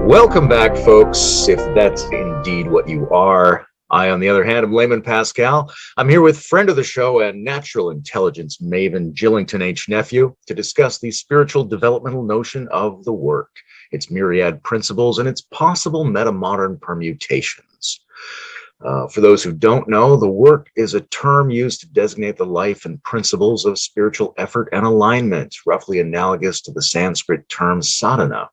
Welcome back, folks, if that's indeed what you are. I, on the other hand, am Layman Pascal. I'm here with friend of the show and natural intelligence maven Jill Nephew to discuss the spiritual developmental notion of the work, its myriad principles, and its possible metamodern permutations. For those who don't know, the work is a term used to designate the life and principles of spiritual effort and alignment, roughly analogous to the Sanskrit term sadhana.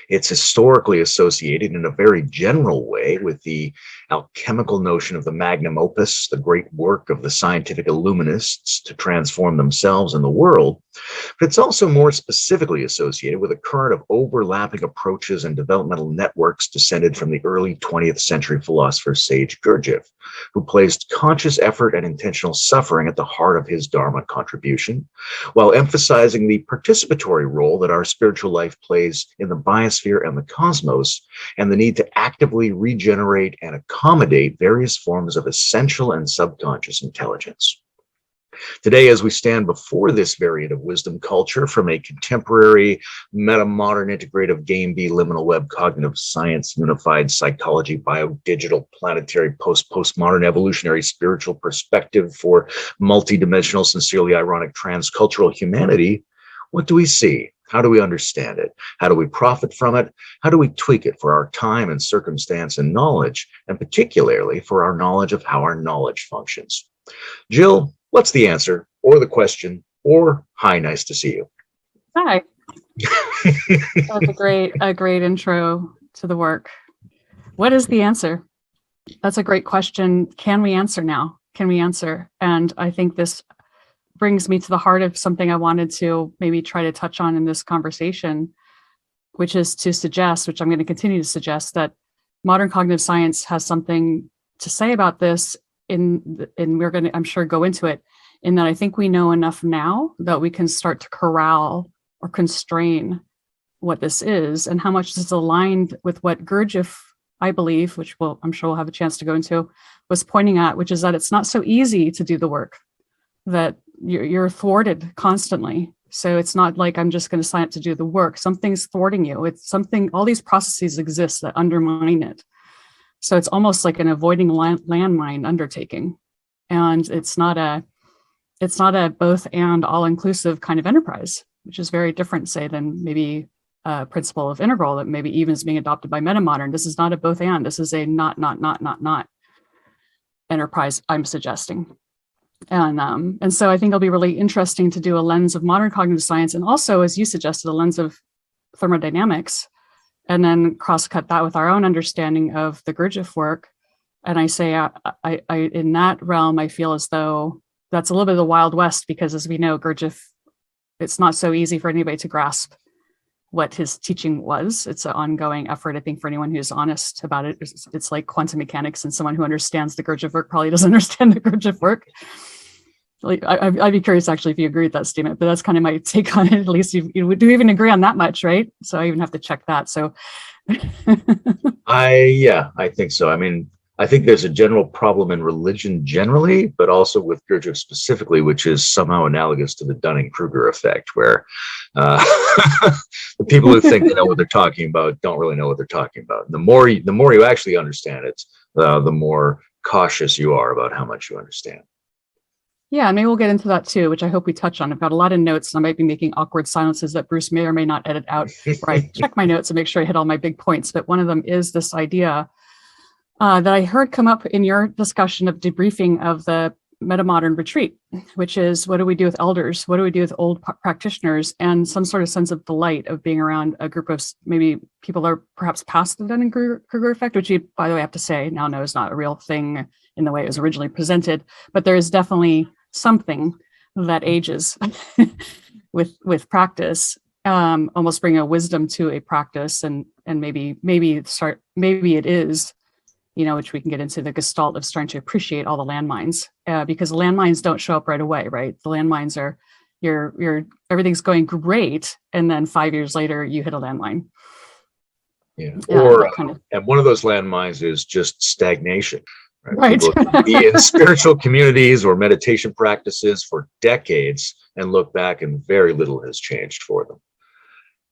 It's historically associated in a very general way with the alchemical notion of the magnum opus, the great work of the scientific illuminists to transform themselves and the world. But it's also more specifically associated with a current of overlapping approaches and developmental networks descended from the early 20th century philosopher sage Gurdjieff, who placed conscious effort and intentional suffering at the heart of his Dharma contribution, while emphasizing the participatory role that our spiritual life plays in the biosphere and the cosmos, and the need to actively regenerate and accommodate various forms of essential and subconscious intelligence. Today, as we stand before this variant of wisdom culture from a contemporary, metamodern, integrative, game B, liminal web, cognitive science, unified psychology, biodigital, planetary, postmodern, evolutionary, spiritual perspective for multidimensional, sincerely ironic, transcultural humanity, what do we see? How do we understand it? How do we profit from it? How do we tweak it for our time and circumstance and knowledge, and particularly for our knowledge of how our knowledge functions? Jill, what's the answer, or the question, or hi, nice to see you? Hi. That's a great intro to the work. What is the answer? That's a great question. Can we answer now? Can we answer? And I think this brings me to the heart of something I wanted to maybe try to touch on in this conversation, which is to suggest, which I'm going to continue to suggest, that modern cognitive science has something to say about this, and we're going to, I'm sure, go into it, in that I think we know enough now that we can start to corral or constrain what this is and how much this is aligned with what Gurdjieff, I believe, which I'm sure we'll have a chance to go into, was pointing at, which is that it's not so easy to do the work, that you're thwarted constantly. So it's not like I'm just going to sign up to do the work. Something's thwarting you. It's something, all these processes exist that undermine it. So it's almost like an avoiding landmine undertaking. And it's not a both and all-inclusive kind of enterprise, which is very different, say, than maybe a principle of integral that maybe even is being adopted by metamodern. This is not a both and. This is a not enterprise, I'm suggesting. And so I think it'll be really interesting to do a lens of modern cognitive science, and also, as you suggested, a lens of thermodynamics, and then cross-cut that with our own understanding of the Gurdjieff work. And I say, I in that realm, I feel as though that's a little bit of the Wild West, because as we know, Gurdjieff, it's not so easy for anybody to grasp what his teaching was. It's an ongoing effort, I think, for anyone who's honest about it. It's like quantum mechanics, and someone who understands the Gurdjieff work probably doesn't understand the Gurdjieff work. Like, I'd be curious, actually, if you agree with that statement, but that's kind of my take on it. At least you do even agree on that much, right? So I even have to check that. So I think so. I mean, I think there's a general problem in religion generally, but also with Gurdjieff specifically, which is somehow analogous to the Dunning-Kruger effect, where the people who think they know what they're talking about don't really know what they're talking about. And the more you actually understand it, the more cautious you are about how much you understand. Yeah, maybe we'll get into that too, which I hope we touch on. I've got a lot of notes, and I might be making awkward silences that Bruce may or may not edit out, where I check my notes and make sure I hit all my big points. But one of them is this idea that I heard come up in your discussion of debriefing of the metamodern retreat, which is, what do we do with elders? What do we do with old practitioners? And some sort of sense of delight of being around a group of maybe people that are perhaps past the Dunning-Kruger effect, which you, by the way, have to say now know is not a real thing in the way it was originally presented. But there is definitely something that ages with practice, almost bring a wisdom to a practice, and maybe it is, which we can get into the gestalt of starting to appreciate all the landmines, because landmines don't show up right away, right? The landmines are everything's going great, and then 5 years later you hit a landmine. Yeah, or and one of those landmines is just stagnation. Right. People can be in spiritual communities or meditation practices for decades and look back and very little has changed for them.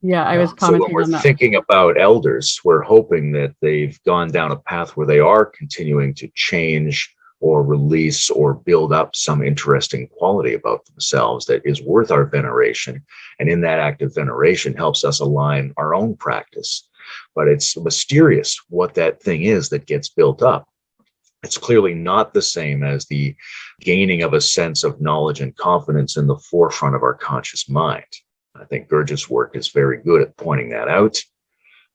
Yeah, I was So when commenting we're on that. thinking about elders, we're hoping that they've gone down a path where they are continuing to change or release or build up some interesting quality about themselves that is worth our veneration. And in that act of veneration helps us align our own practice. But it's mysterious what that thing is that gets built up. It's clearly not the same as the gaining of a sense of knowledge and confidence in the forefront of our conscious mind. I think Gurdjieff's work is very good at pointing that out.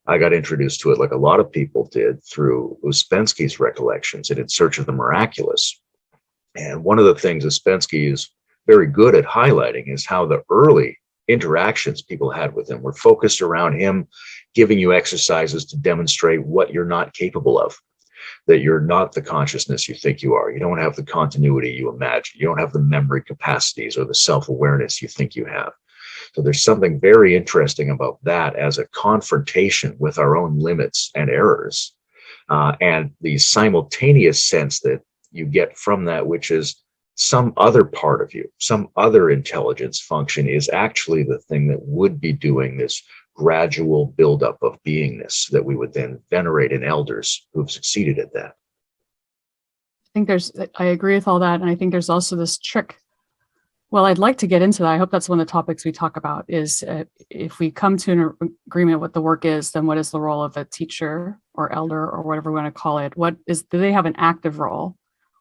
I got introduced to it, like a lot of people did, through Ouspensky's recollections and In Search of the Miraculous. And one of the things Ouspensky is very good at highlighting is how the early interactions people had with him were focused around him giving you exercises to demonstrate what you're not capable of, that you're not the consciousness you think you are. You don't have the continuity you imagine. You don't have the memory capacities or the self-awareness you think you have. So there's something very interesting about that as a confrontation with our own limits and errors, and the simultaneous sense that you get from that, which is some other part of you, some other intelligence function is actually the thing that would be doing this gradual buildup of beingness that we would then venerate in elders who've succeeded at that. I agree with all that. And I think there's also this trick. Well, I'd like to get into that. I hope that's one of the topics we talk about is if we come to an agreement what the work is, then what is the role of a teacher or elder or whatever we want to call it? Do they have an active role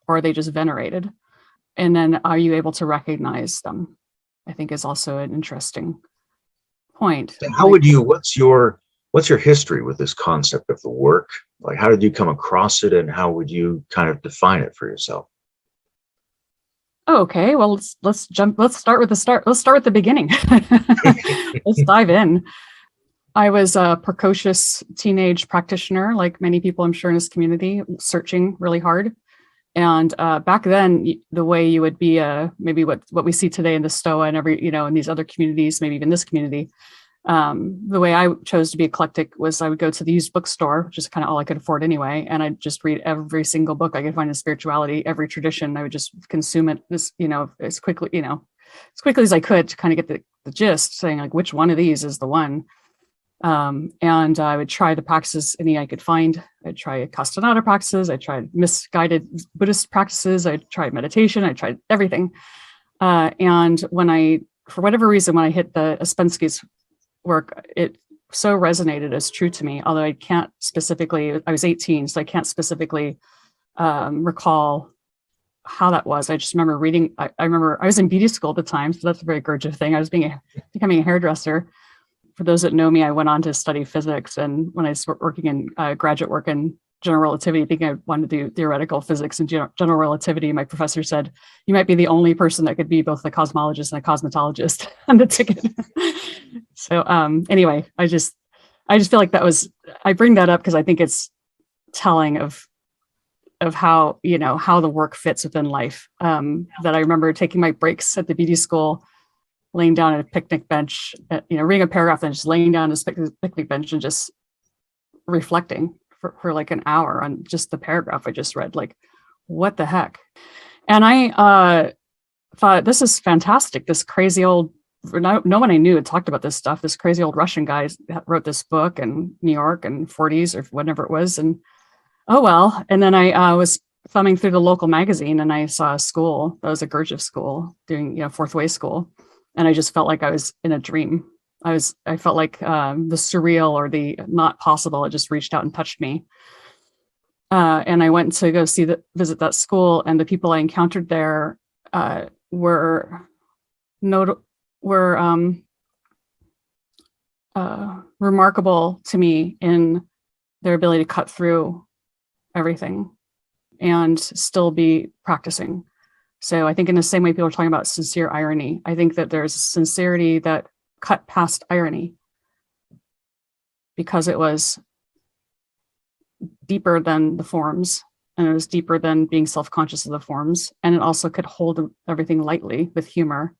or are they just venerated? And then are you able to recognize them? I think is also an interesting point. And how would you, what's your history with this concept of the work? Like, how did you come across it and how would you kind of define it for yourself? Okay, well, let's start with the beginning. Let's dive in. I was a precocious teenage practitioner, like many people I'm sure in this community, searching really hard. And back then, the way you would be maybe what we see today in the Stoa and in these other communities, maybe even this community, the way I chose to be eclectic was I would go to the used bookstore, which is kind of all I could afford anyway. And I'd just read every single book I could find in spirituality, every tradition. I would just consume it as quickly as I could to kind of get the gist, saying like, which one of these is the one? And I would try the practices any I could find. I'd try Castaneda practices. I tried misguided Buddhist practices. I tried meditation. I tried everything. And for whatever reason, when I hit the Ouspensky's work, it so resonated as true to me, although I can't specifically, I was 18, so I can't specifically recall how that was. I just remember reading, I remember I was in beauty school at the time, so that's a very Gurdjieff thing. I was becoming a hairdresser. For those that know me, I went on to study physics, and when I was working in graduate work in general relativity, thinking I wanted to do theoretical physics and general relativity, my professor said, you might be the only person that could be both a cosmologist and a cosmetologist on the ticket. So anyway, I just feel like I bring that up because I think it's telling of how the work fits within life. That I remember taking my breaks at the beauty school, laying down at a picnic bench, reading a paragraph and just laying down on this picnic bench and just reflecting for like an hour on just the paragraph I just read, like, what the heck? And I thought, this is fantastic. This crazy old, no one I knew had talked about this stuff. This crazy old Russian guy wrote this book in New York in 40s or whatever it was. And oh, well. And then I was thumbing through the local magazine and I saw a school that was a Gurdjieff school doing, fourth way school. And I just felt like I was in a dream. I felt like the surreal or the not possible, it just reached out and touched me. And I went to go visit that school, and the people I encountered there were remarkable to me in their ability to cut through everything and still be practicing. So I think in the same way people are talking about sincere irony, I think that there's sincerity that cut past irony because it was deeper than the forms, and it was deeper than being self-conscious of the forms, and it also could hold everything lightly with humor.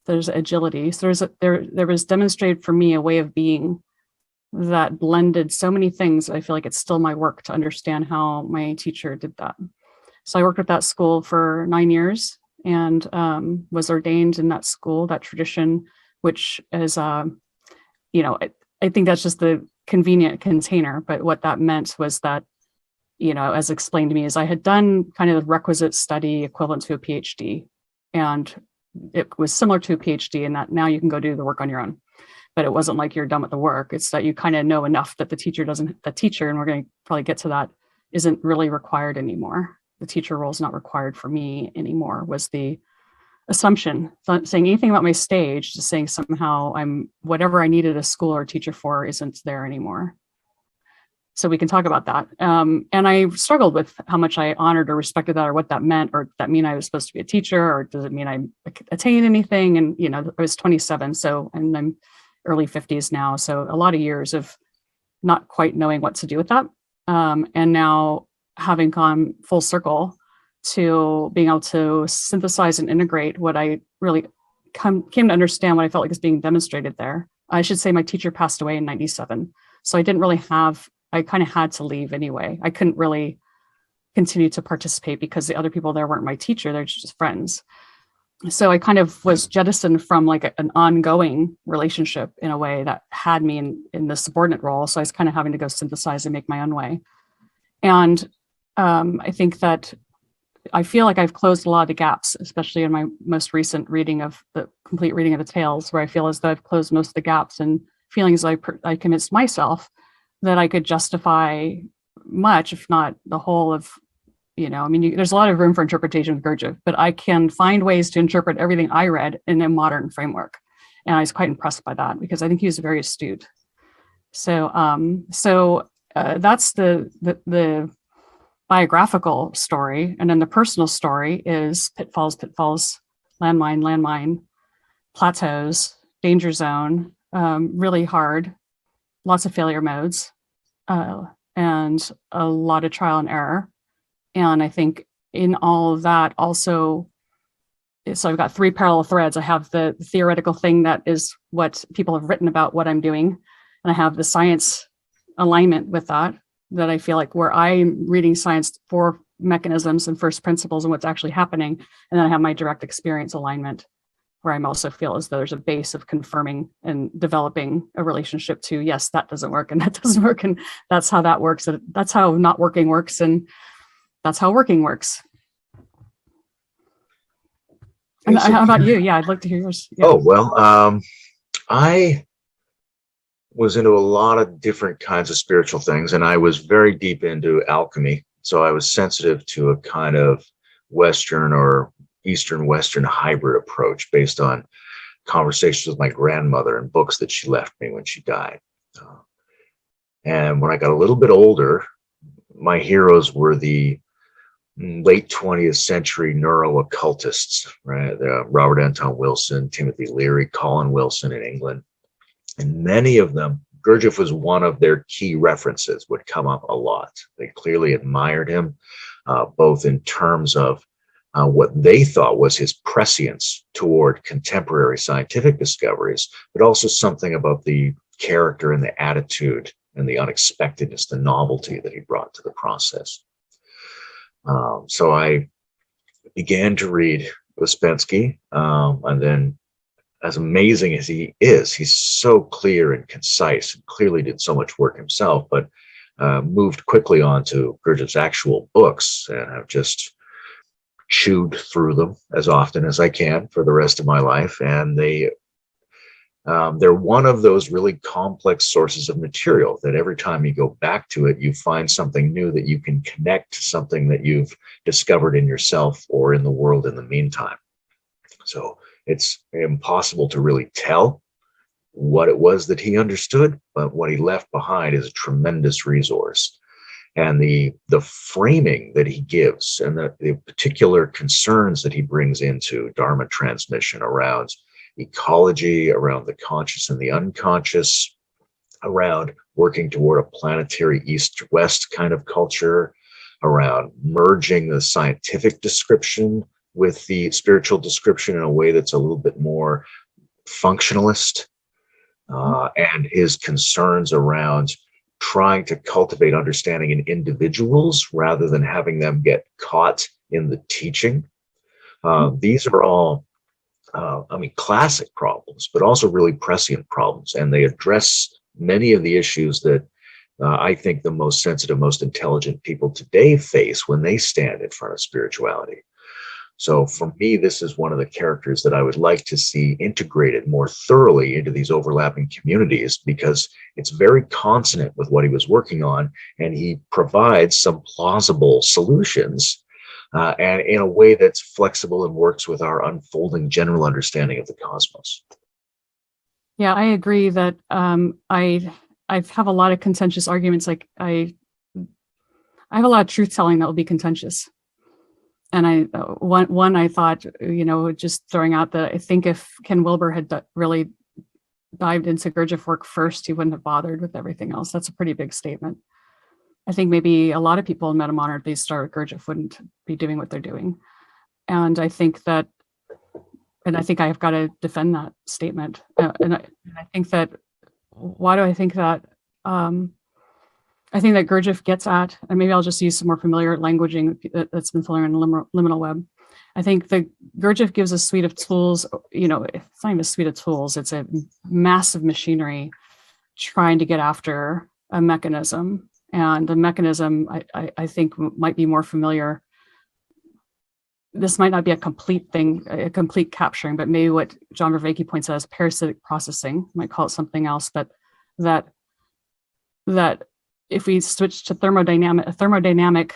There's agility. So there was demonstrated for me a way of being that blended so many things. I feel like it's still my work to understand how my teacher did that. So I worked at that school for 9 years and was ordained in that school, that tradition, which is I think that's just the convenient container. But what that meant was that, as explained to me, is I had done kind of the requisite study equivalent to a PhD, and it was similar to a PhD in that now you can go do the work on your own. But it wasn't like you're done with the work. It's that you kind of know enough that the teacher, and we're going to probably get to that, isn't really required anymore. The teacher role is not required for me anymore, was the assumption. Not saying anything about my stage, just saying somehow whatever I needed a school or a teacher for isn't there anymore. So we can talk about that. And I struggled with how much I honored or respected that, or what that meant, or that mean I was supposed to be a teacher, or does it mean I attained anything? And, I was 27, and I'm early 50s now. So a lot of years of not quite knowing what to do with that. And now having gone full circle to being able to synthesize and integrate what I really came to understand, what I felt like is being demonstrated there. I should say my teacher passed away in 97. So I didn't really I kind of had to leave anyway. I couldn't really continue to participate because the other people there weren't my teacher, they're just friends. So I kind of was jettisoned from like an ongoing relationship in a way that had me in the subordinate role. So I was kind of having to go synthesize and make my own way. And I think that I feel like I've closed a lot of the gaps, especially in my most recent complete reading of the tales, where I feel as though I've closed most of the gaps and feelings I convinced myself that I could justify much, if not the whole of, there's a lot of room for interpretation with Gurdjieff, but I can find ways to interpret everything I read in a modern framework. And I was quite impressed by that because I think he was very astute. So that's the biographical story. And then the personal story is pitfalls, landmine, plateaus, danger zone, really hard, lots of failure modes, and a lot of trial and error. And I think in all of that also, so I've got three parallel threads. I have the theoretical thing that is what people have written about what I'm doing. And I have the science alignment with that I feel like where I'm reading science for mechanisms and first principles and what's actually happening. And then I have my direct experience alignment, where I also feel as though there's a base of confirming and developing a relationship to, yes, that doesn't work and that doesn't work. And that's how that works. And that's how not working works. And that's how working works. And how about you? Yeah, I'd like to hear yours. Yeah. Oh, well, I was into a lot of different kinds of spiritual things, and I was very deep into alchemy. So I was sensitive to a kind of Western or Eastern Western hybrid approach based on conversations with my grandmother and books that she left me when she died. And when I got a little bit older, my heroes were the late 20th century neuro-occultists, right? Robert Anton Wilson, Timothy Leary, Colin Wilson in England. And many of them, Gurdjieff was one of their key references, would come up a lot. They clearly admired him, both in terms of what they thought was his prescience toward contemporary scientific discoveries, but also something about the character and the attitude and the unexpectedness, the novelty that he brought to the process. So I began to read Ouspensky, and then, as amazing as he is, he's so clear and concise and clearly did so much work himself, but moved quickly on to Gurdjieff's actual books, and I've just chewed through them as often as I can for the rest of my life. And they're one of those really complex sources of material that every time you go back to it, you find something new that you can connect to something that you've discovered in yourself or in the world in the meantime. So it's impossible to really tell what it was that he understood, but what he left behind is a tremendous resource. And the framing that he gives and the particular concerns that he brings into Dharma transmission around ecology, around the conscious and the unconscious, around working toward a planetary east-west kind of culture, around merging the scientific description with the spiritual description in a way that's a little bit more functionalist, and his concerns around trying to cultivate understanding in individuals rather than having them get caught in the teaching. These are all classic problems, but also really prescient problems. And they address many of the issues that I think the most sensitive, most intelligent people today face when they stand in front of spirituality. So for me, this is one of the characters that I would like to see integrated more thoroughly into these overlapping communities, because it's very consonant with what he was working on, and he provides some plausible solutions and in a way that's flexible and works with our unfolding general understanding of the cosmos. Yeah, I agree that I have a lot of contentious arguments. Like I have a lot of truth telling that will be contentious. And one I thought, just throwing out that I think if Ken Wilber had really dived into Gurdjieff work first, he wouldn't have bothered with everything else. That's a pretty big statement. I think maybe a lot of people in metamodern, if they start with Gurdjieff, wouldn't be doing what they're doing. And I think I've got to defend that statement. And I think that, why do I think that? I think that Gurdjieff gets at, and maybe I'll just use some more familiar languaging that's been familiar in the liminal web. I think that Gurdjieff gives a suite of tools, it's not even a suite of tools, it's a massive machinery trying to get after a mechanism. And the mechanism, I think, might be more familiar. This might not be a complete thing, a complete capturing, but maybe what John Vervaeke points out as parasitic processing, might call it something else, but that if we switch to a thermodynamic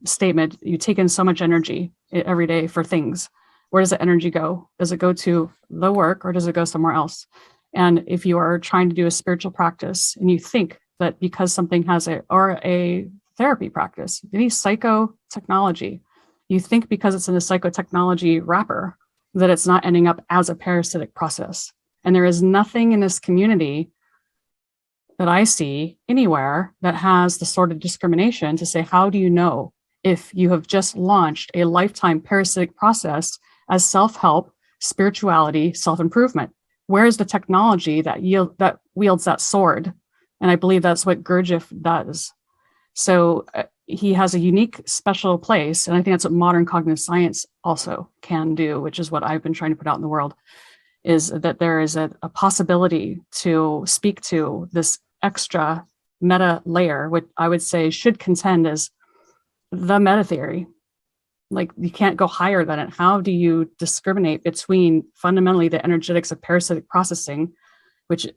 statement, you take in so much energy every day for things. Where does the energy go? Does it go to the work, or does it go somewhere else? And if you are trying to do a spiritual practice and you think that because something has a therapy practice, any psychotechnology, you think because it's in a psychotechnology wrapper that it's not ending up as a parasitic process. And there is nothing in this community that I see anywhere that has the sort of discrimination to say, how do you know if you have just launched a lifetime parasitic process as self-help, spirituality, self-improvement? Where is the technology that wields that sword? And I believe that's what Gurdjieff does. So he has a unique, special place. And I think that's what modern cognitive science also can do, which is what I've been trying to put out in the world, is that there is a possibility to speak to this extra meta layer, which I would say should contend as the meta theory. Like, you can't go higher than it. How do you discriminate between fundamentally the energetics of parasitic processing, which,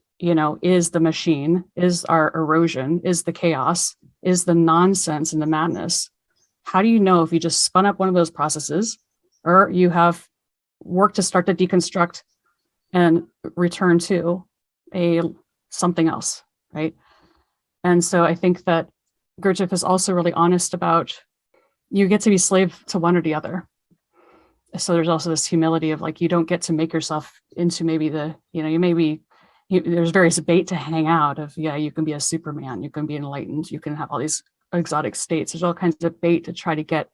is the machine, is our erosion, is the chaos, is the nonsense and the madness? How do you know if you just spun up one of those processes, or you have worked to start to deconstruct and return to something else, right? And so I think that Gurdjieff is also really honest about, you get to be slave to one or the other. So there's also this humility of, like, you don't get to make yourself into maybe there's various bait to hang out of, you can be a Superman, you can be enlightened, you can have all these exotic states. There's all kinds of bait to try to get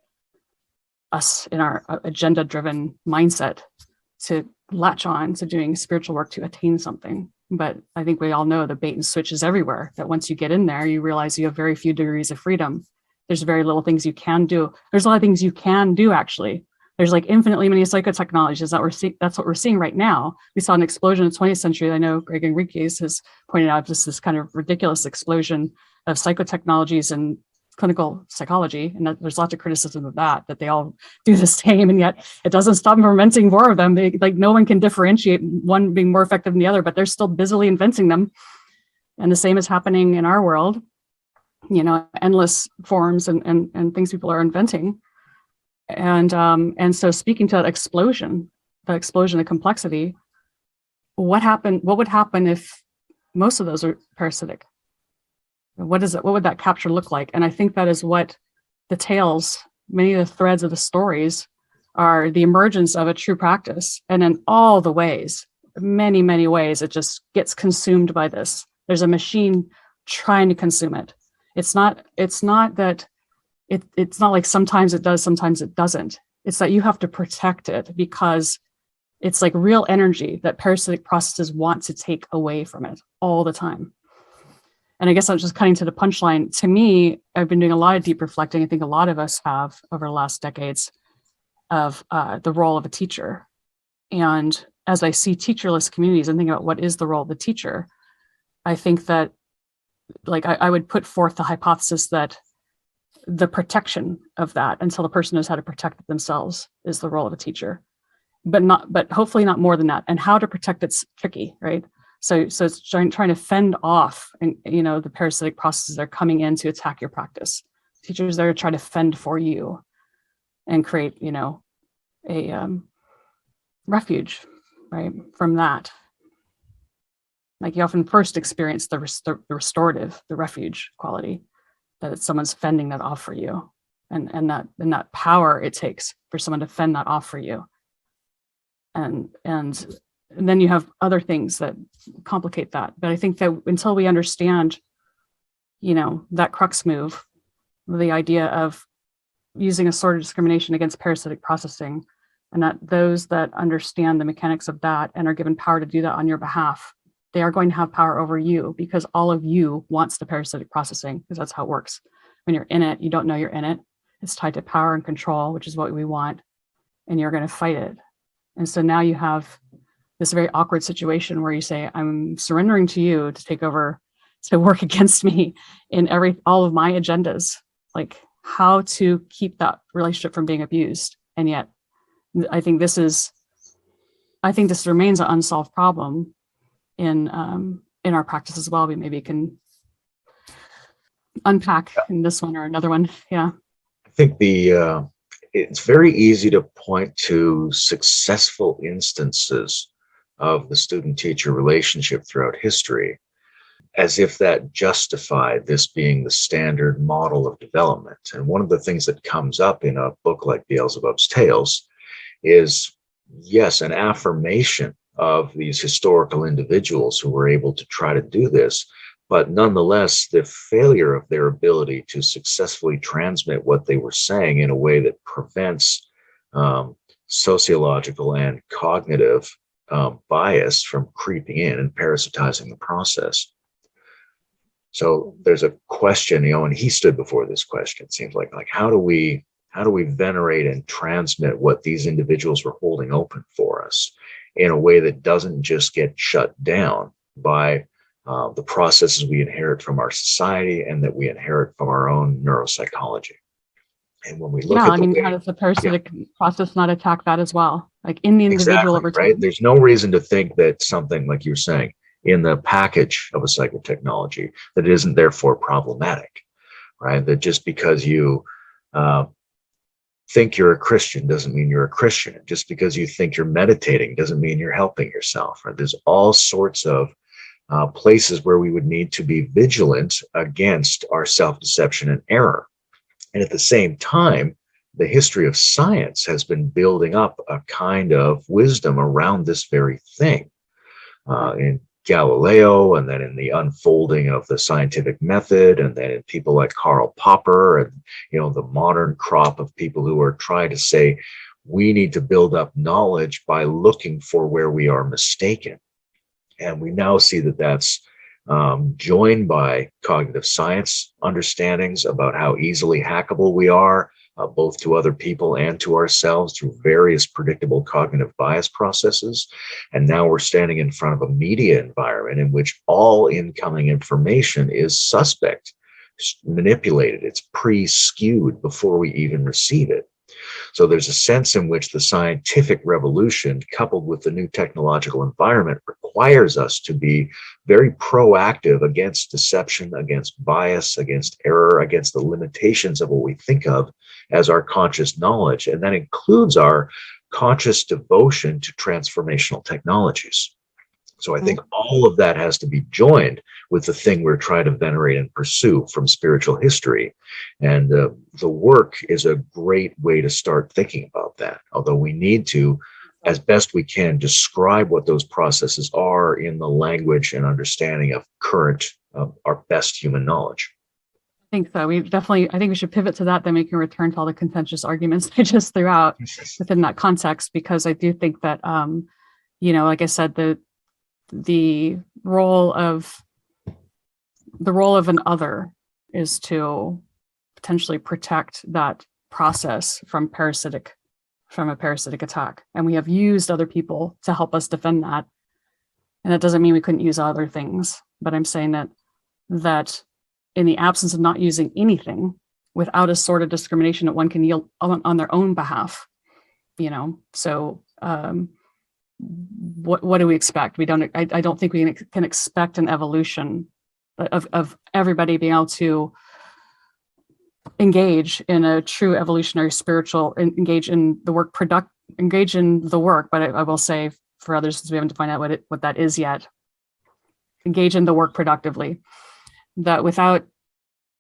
us in our agenda-driven mindset to latch on to doing spiritual work to attain something. But I think we all know the bait and switch is everywhere, that once you get in there, you realize you have very few degrees of freedom. There's very little things you can do. There's a lot of things you can do, actually. There's like infinitely many psychotechnologies that's what we're seeing right now. We saw an explosion in the 20th century. I know Greg Enriquez has pointed out just this kind of ridiculous explosion of psychotechnologies and clinical psychology. And there's lots of criticism of that they all do the same. And yet it doesn't stop them from inventing more of them. No one can differentiate one being more effective than the other, but they're still busily inventing them. And the same is happening in our world, endless forms and things people are inventing. And so speaking to that explosion of complexity, what would happen if most of those are parasitic? What would that capture look like? And I think that is what the tales, many of the threads of the stories, are the emergence of a true practice. And in all the ways, many, many ways, it just gets consumed by this. There's a machine trying to consume it. It's not that it's not like sometimes it does, sometimes it doesn't. It's that you have to protect it, because it's like real energy that parasitic processes want to take away from it all the time. And I guess I'm just cutting to the punchline. To me, I've been doing a lot of deep reflecting. I think a lot of us have over the last decades, of the role of a teacher. And as I see teacherless communities and think about what is the role of the teacher, I think that, like, I would put forth the hypothesis that the protection of that until the person knows how to protect themselves is the role of a teacher, but hopefully not more than that. And how to protect it's tricky, right? So it's trying to fend off, and the parasitic processes that are coming in to attack your practice. Teachers there try to fend for you and create, a refuge, right, from that. Like, you often first experience the restorative, the refuge quality, that it's someone's fending that off for you, and that power it takes for someone to fend that off for you. And then you have other things that complicate that. But I think that until we understand, that crux move, the idea of using a sort of discrimination against parasitic processing, and that those that understand the mechanics of that and are given power to do that on your behalf, they are going to have power over you, because all of you wants the parasitic processing, because that's how it works. When you're in it, you don't know you're in it. It's tied to power and control, which is what we want, and you're going to fight it. And so now you have this very awkward situation where you say, I'm surrendering to you to take over, to work against me in all of my agendas, like how to keep that relationship from being abused. And yet I think this remains an unsolved problem in our practice as well. We maybe can unpack in this one or another one. Yeah. I think it's very easy to point to successful instances of the student-teacher relationship throughout history, as if that justified this being the standard model of development. And one of the things that comes up in a book like Beelzebub's Tales is, yes, an affirmation of these historical individuals who were able to try to do this, but nonetheless, the failure of their ability to successfully transmit what they were saying in a way that prevents sociological and cognitive bias from creeping in and parasitizing the process. So there's a question, and he stood before this question. It seems like how do we venerate and transmit what these individuals were holding open for us in a way that doesn't just get shut down by the processes we inherit from our society and that we inherit from our own neuropsychology. And when we look at how does the parasitic process not attack that as well? Like in the individual over time. Right? There's no reason to think that something, like you were saying, in the package of a psychotechnology, that it isn't therefore problematic, right? That just because you think you're a Christian doesn't mean you're a Christian. Just because you think you're meditating doesn't mean you're helping yourself, right? There's all sorts of places where we would need to be vigilant against our self-deception and error. And at the same time, the history of science has been building up a kind of wisdom around this very thing. In Galileo, and then in the unfolding of the scientific method, and then in people like Karl Popper, and the modern crop of people who are trying to say we need to build up knowledge by looking for where we are mistaken. And we now see that that's joined by cognitive science understandings about how easily hackable we are, both to other people and to ourselves through various predictable cognitive bias processes. And now we're standing in front of a media environment in which all incoming information is suspect, manipulated. It's pre-skewed before we even receive it. So there's a sense in which the scientific revolution, coupled with the new technological environment, requires us to be very proactive against deception, against bias, against error, against the limitations of what we think of as our conscious knowledge. And that includes our conscious devotion to transformational technologies. So I think all of that has to be joined with the thing we're trying to venerate and pursue from spiritual history. And the work is a great way to start thinking about that, although we need to, as best we can, describe what those processes are in the language and understanding of current, our best human knowledge. I think so. I think we should pivot to that, then we can return to all the contentious arguments I just threw out within that context, because I do think that, like I said, the role of an other is to potentially protect that process from parasitic from a parasitic attack. And we have used other people to help us defend that. And that doesn't mean we couldn't use other things, but I'm saying that in the absence of not using anything, without a sort of discrimination that one can yield on their own behalf, So what do we expect? I don't think we can expect an evolution of everybody being able to engage in a true evolutionary spiritual, engage in the work. But I will say for others, since we haven't defined out what that is yet, engage in the work productively. That without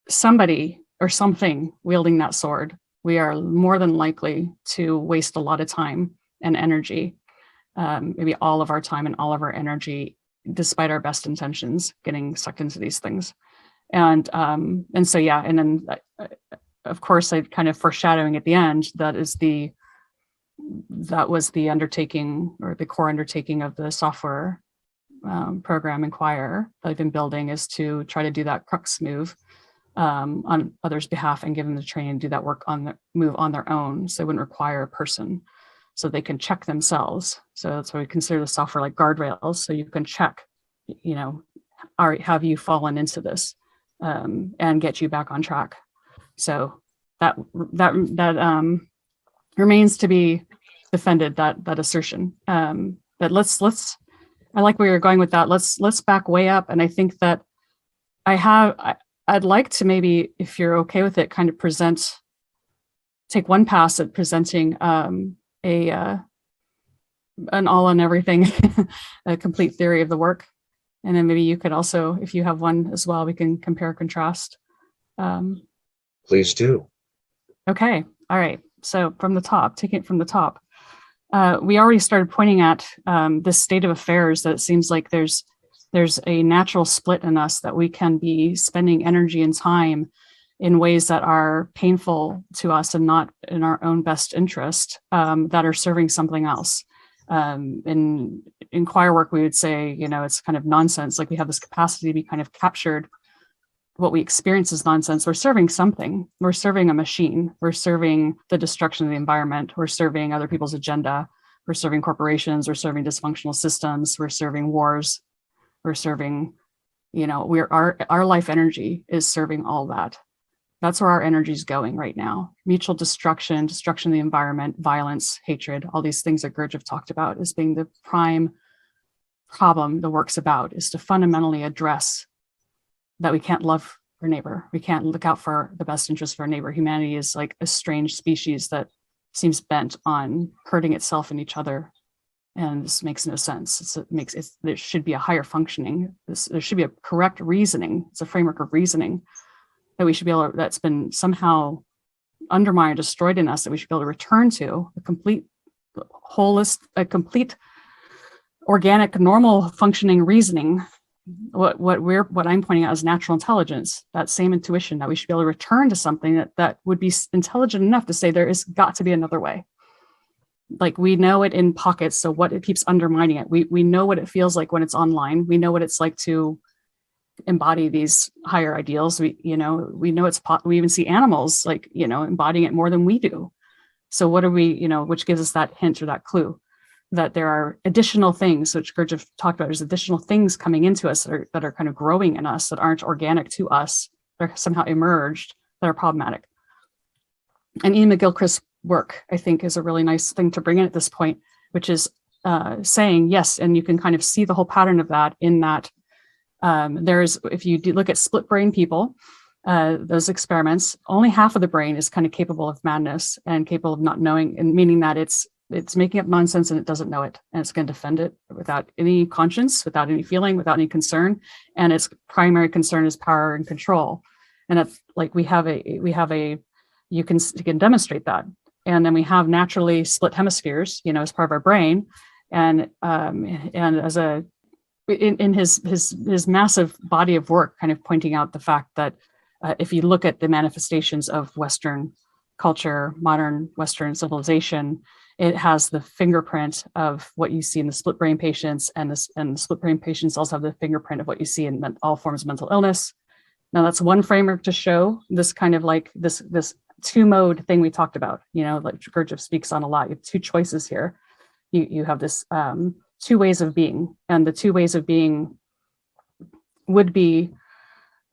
somebody or something wielding that sword, we are more than likely to waste a lot of time and energy, maybe all of our time and all of our energy, despite our best intentions, getting sucked into these things. And so, yeah, and then of course, I kind of foreshadowing at the end, that was the undertaking, or the core undertaking of the software program Inquire that I've been building, is to try to do that crux move on others' behalf and give them the training and do that work move on their own, so it wouldn't require a person, so they can check themselves. So that's why we consider the software like guardrails, so you can check, have you fallen into this, and get you back on track. So that remains to be defended, that assertion. But let's I like where you're going with that. Let's back way up, and I think that I'd like to, maybe, if you're okay with it, kind of take one pass at presenting an all on everything, a complete theory of the work. And then maybe you could also, if you have one as well, we can compare, contrast. Please do. Okay. All right. So taking it from the top, we already started pointing at this state of affairs, that it seems like there's a natural split in us, that we can be spending energy and time in ways that are painful to us and not in our own best interest, that are serving something else. In Inquire work, we would say, it's kind of nonsense. Like, we have this capacity to be kind of captured. What we experience as nonsense. We're serving something. We're serving a machine. We're serving the destruction of the environment. We're serving other people's agenda. We're serving corporations. We're serving dysfunctional systems. We're serving wars. We're serving, our life energy is serving all that. That's where our energy is going right now. Mutual destruction of the environment, violence, hatred, all these things that Gurdjieff talked about as being the prime problem the work's about, is to fundamentally address that we can't love our neighbor. We can't look out for the best interest of our neighbor. Humanity is like a strange species that seems bent on hurting itself and each other. And this makes no sense. There should be a higher functioning. There should be a correct reasoning. It's a framework of reasoning that we should be able to, that's been somehow undermined, destroyed in us, that we should be able to return to a complete organic, normal functioning reasoning. What I'm pointing out is natural intelligence, that same intuition, that we should be able to return to something that would be intelligent enough to say there is got to be another way. Like, we know it in pockets, so what it keeps undermining it. We know what it feels like when it's online. We know what it's like to embody these higher ideals. We know we even see animals embodying it more than we do. So what are we, which gives us that hint or that clue that there are additional things, which Gurdjieff talked about. There's additional things coming into us that are kind of growing in us, that aren't organic to us. They're somehow emerged, that are problematic. And Ian McGilchrist's work, I think, is a really nice thing to bring in at this point, which is saying yes, and you can kind of see the whole pattern of that in that if you look at split brain people, those experiments, only half of the brain is kind of capable of madness and capable of not knowing, and meaning that it's making up nonsense and it doesn't know it, and it's going to defend it without any conscience, without any feeling, without any concern, and its primary concern is power and control. And that's like you can demonstrate that. And then we have naturally split hemispheres, as part of our brain, and as in his massive body of work, kind of pointing out the fact that if you look at the manifestations of Western culture, modern Western civilization, it has the fingerprint of what you see in the split brain patients, and the split brain patients also have the fingerprint of what you see in all forms of mental illness. Now, that's one framework to show this kind of like this two-mode thing we talked about, like Gurdjieff speaks on a lot. You have two choices here. You have this two ways of being, and the two ways of being would be,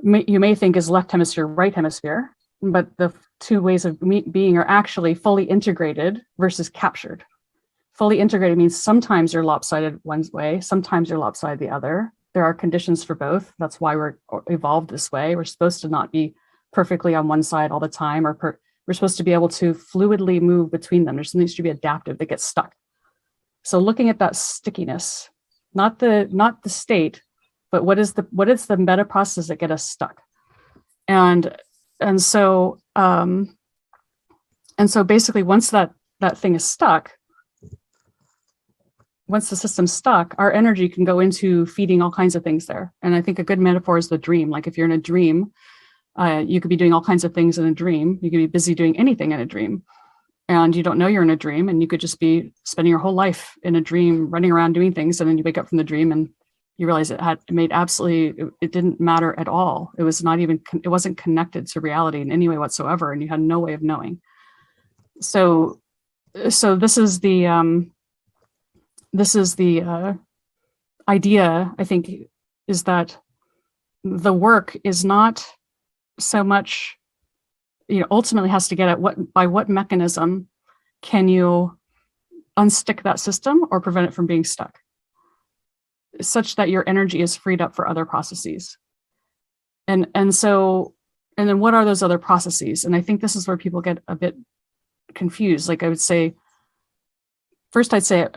you may think is left hemisphere, right hemisphere, but the two ways of being are actually fully integrated versus captured. Fully integrated means sometimes you're lopsided one way, sometimes you're lopsided the other. There are conditions for both. That's why we're evolved this way. We're supposed to not be perfectly on one side all the time, or we're supposed to be able to fluidly move between them. There needs to be adaptive that gets stuck. So looking at that stickiness, not the state, but what is the meta process that get us stuck? And so basically once that thing is stuck, once the system's stuck, our energy can go into feeding all kinds of things there. And I think a good metaphor is the dream. Like if you're in a dream, you could be doing all kinds of things in a dream. You could be busy doing anything in a dream, and you don't know you're in a dream, and you could just be spending your whole life in a dream, running around doing things, and then you wake up from the dream and you realize it didn't matter at all. It wasn't connected to reality in any way whatsoever, and you had no way of knowing. So this is the idea, I think, is that the work is not so much, ultimately has to get at by what mechanism can you unstick that system or prevent it from being stuck, such that your energy is freed up for other processes. And then what are those other processes? And I think this is where people get a bit confused. Like I would say, first I'd say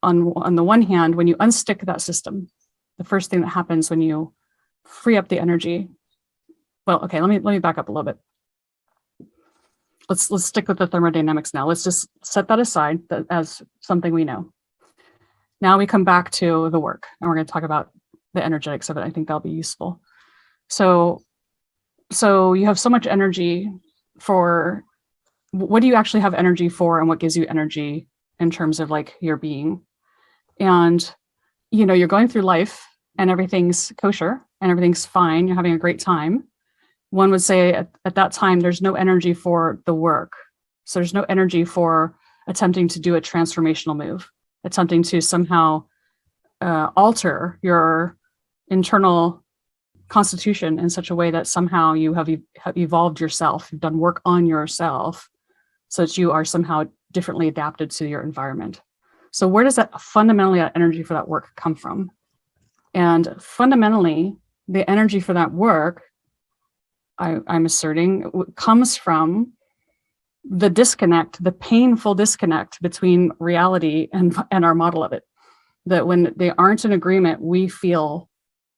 on the one hand, when you unstick that system, the first thing that happens when you free up the energy, well, okay, let me back up a little bit. Let's stick with the thermodynamics now. Let's just set that aside as something we know. Now we come back to the work, and we're going to talk about the energetics of it. I think that'll be useful. So you have so much energy for, what do you actually have energy for, and what gives you energy in terms of like your being? And you're going through life and everything's kosher and everything's fine, you're having a great time. One would say at that time there's no energy for the work. So there's no energy for attempting to do a transformational move, attempting to somehow alter your internal constitution in such a way that somehow you have evolved yourself, you've done work on yourself so that you are somehow differently adapted to your environment. So where does that fundamentally, that energy for that work come from? And fundamentally, the energy for that work, I'm asserting, comes from the disconnect, the painful disconnect between reality and our model of it. That when they aren't in agreement, we feel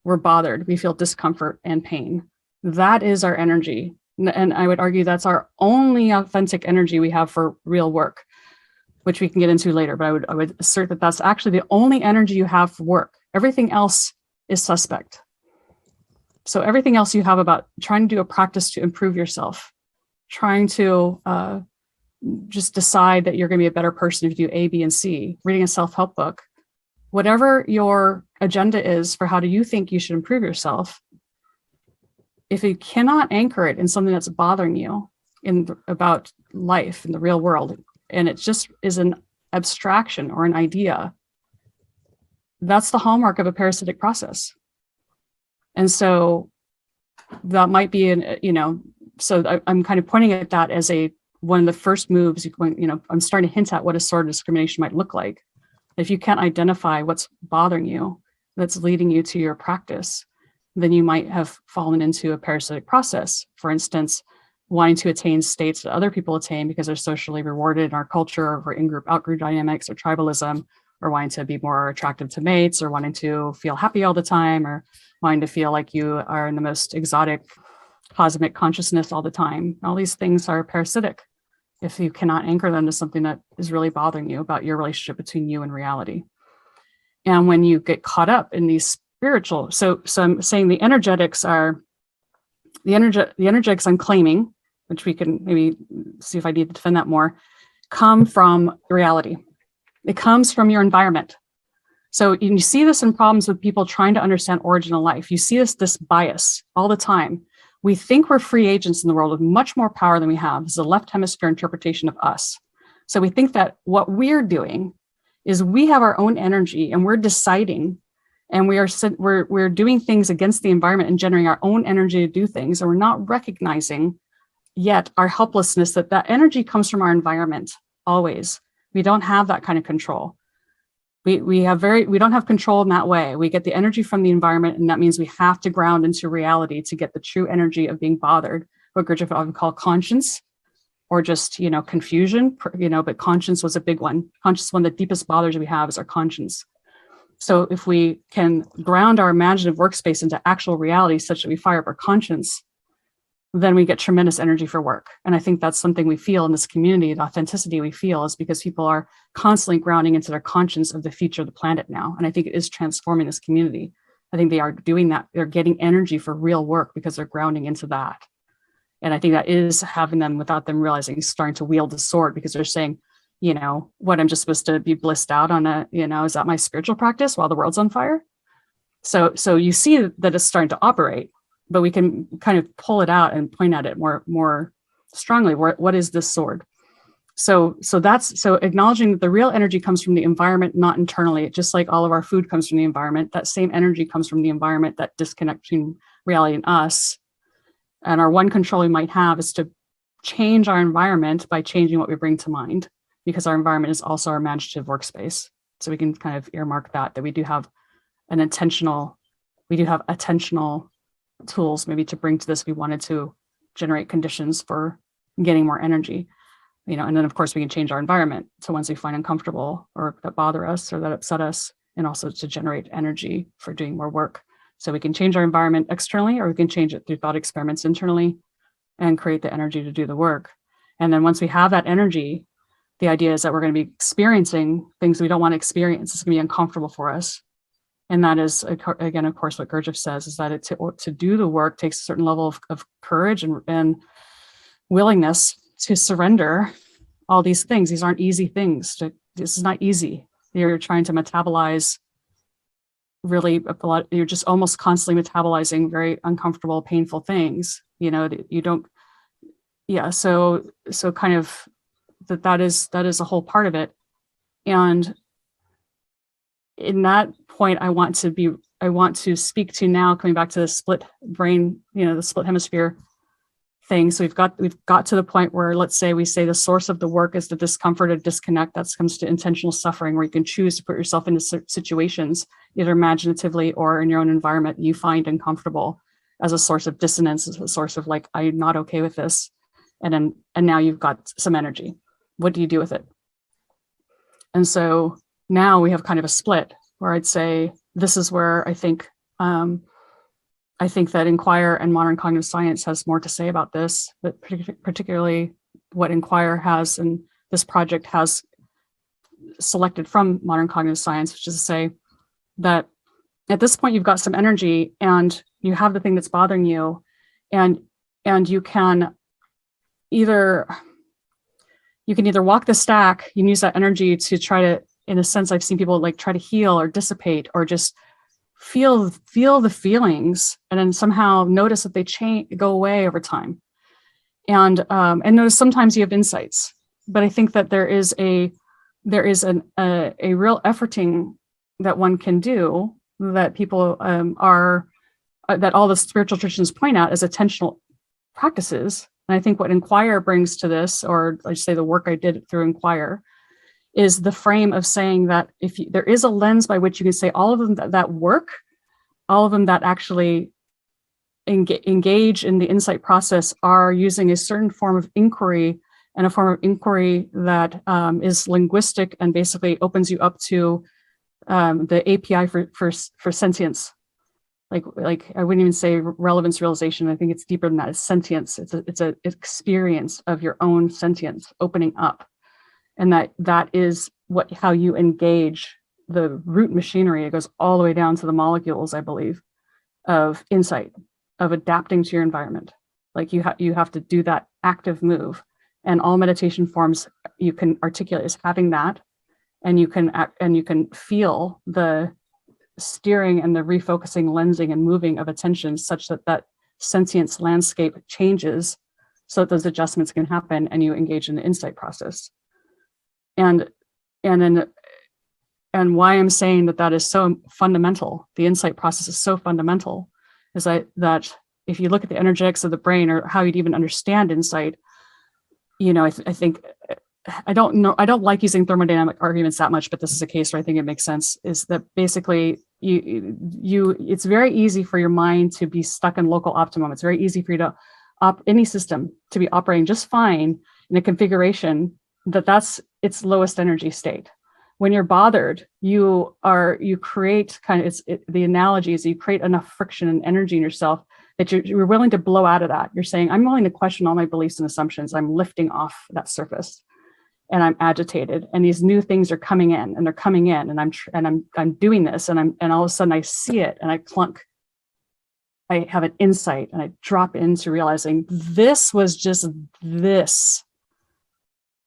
we're bothered, we feel discomfort and pain. That is our energy. And I would argue that's our only authentic energy we have for real work, which we can get into later. But I would assert that that's actually the only energy you have for work. Everything else is suspect. So everything else you have about trying to do a practice to improve yourself, trying to just decide that you're going to be a better person if you do A, B, and C, reading a self-help book, whatever your agenda is for how do you think you should improve yourself, if you cannot anchor it in something that's bothering you about life in the real world, and it just is an abstraction or an idea, that's the hallmark of a parasitic process. And so that might be I'm kind of pointing at that as one of the first moves. I'm starting to hint at what a sort of discrimination might look like. If you can't identify what's bothering you, that's leading you to your practice, then you might have fallen into a parasitic process. For instance, wanting to attain states that other people attain because they're socially rewarded in our culture, or in-group, out-group dynamics, or tribalism, or wanting to be more attractive to mates, or wanting to feel happy all the time, or wanting to feel like you are in the most exotic cosmic consciousness all the time. All these things are parasitic if you cannot anchor them to something that is really bothering you about your relationship between you and reality. And when you get caught up in these spiritual, so I'm saying the energetics I'm claiming, which we can maybe see if I need to defend that more, come from reality. It comes from your environment. So you see this in problems with people trying to understand origin of life. You see this bias all the time. we think we're free agents in the world with much more power than we have. This is a left hemisphere interpretation of us. So we think that what we're doing is we have our own energy and we're deciding, and we're doing things against the environment and generating our own energy to do things. And we're not recognizing yet our helplessness that energy comes from our environment always. We don't have that kind of control. We don't have control in that way. We get the energy from the environment, and that means we have to ground into reality to get the true energy of being bothered, what Gurdjieff often call conscience, or just, confusion, but conscience was a big one. Conscience, one of the deepest bothers we have is our conscience. So if we can ground our imaginative workspace into actual reality such that we fire up our conscience, then we get tremendous energy for work. And I think that's something we feel in this community. The authenticity we feel is because people are constantly grounding into their conscience of the future of the planet now. And I think it is transforming this community. I think they are doing that. They're getting energy for real work because they're grounding into that. And I think that is having them, without them realizing, starting to wield the sword, because they're saying, what, I'm just supposed to be blissed out on is that my spiritual practice while the world's on fire? So you see that it's starting to operate, but we can kind of pull it out and point at it more strongly. What is this sword? So acknowledging that the real energy comes from the environment, not internally. Just like all of our food comes from the environment, that same energy comes from the environment, that disconnect between reality and us. And our one control we might have is to change our environment by changing what we bring to mind, because our environment is also our imaginative workspace. So we can kind of earmark that we do have attentional tools maybe to bring to this. We wanted to generate conditions for getting more energy, and then of course we can change our environment to ones we find uncomfortable or that bother us or that upset us, and also to generate energy for doing more work. So we can change our environment externally, or we can change it through thought experiments internally and create the energy to do the work. And then once we have that energy, the idea is that we're going to be experiencing things we don't want to experience. It's going to be uncomfortable for us. And that is, again, of course, what Gurdjieff says is that to do the work takes a certain level of courage and willingness to surrender all these things. These aren't easy things. This is not easy. You're trying to metabolize really a lot. You're just almost constantly metabolizing very uncomfortable, painful things. You don't. Yeah. So kind of that is a whole part of it. And in that point, I want to speak to now, coming back to the split brain, the split hemisphere thing. So we've got to the point where, let's say we say the source of the work is the discomfort or disconnect. That comes to intentional suffering, where you can choose to put yourself into situations, either imaginatively or in your own environment, you find uncomfortable, as a source of dissonance, as a source of like, I'm not okay with this. And now you've got some energy. What do you do with it? And so now we have kind of a split where I'd say this is where I think that Inquire and modern cognitive science has more to say about this, but particularly what Inquire has, and this project has selected from modern cognitive science, which is to say that at this point you've got some energy and you have the thing that's bothering you, and you can either walk the stack, you can use that energy to try to, in a sense, I've seen people like try to heal or dissipate or just feel the feelings, and then somehow notice that they go away over time, and notice sometimes you have insights. But I think that there is a real efforting that one can do, that people that all the spiritual traditions point out as attentional practices. And I think what Inquire brings to this, or I say the work I did through Inquire, is the frame of saying that there is a lens by which you can say all of them that work, all of them that actually engage in the insight process are using a certain form of inquiry, and a form of inquiry that is linguistic and basically opens you up to the API for sentience. Like I wouldn't even say relevance realization. I think it's deeper than that. It's sentience. It's an experience of your own sentience opening up. And that is how you engage the root machinery. It goes all the way down to the molecules, I believe, of insight, of adapting to your environment. Like you have to do that active move. And all meditation forms you can articulate as having that, and you can feel the steering and the refocusing, lensing and moving of attention such that sentience landscape changes so that those adjustments can happen and you engage in the insight process. And why I'm saying that is so fundamental, the insight process is so fundamental, is that if you look at the energetics of the brain or how you'd even understand insight, I think, I don't know, I don't like using thermodynamic arguments that much, but this is a case where I think it makes sense, is that basically it's very easy for your mind to be stuck in local optimum. It's very easy for you to any system to be operating just fine in a configuration that's its lowest energy state. When you're bothered, you create the analogy is you create enough friction and energy in yourself that you're willing to blow out of that. You're saying, I'm willing to question all my beliefs and assumptions. I'm lifting off that surface and I'm agitated. And these new things are coming in and they're coming in and I'm doing this and all of a sudden I see it and I clunk. I have an insight and I drop into realizing this was just this.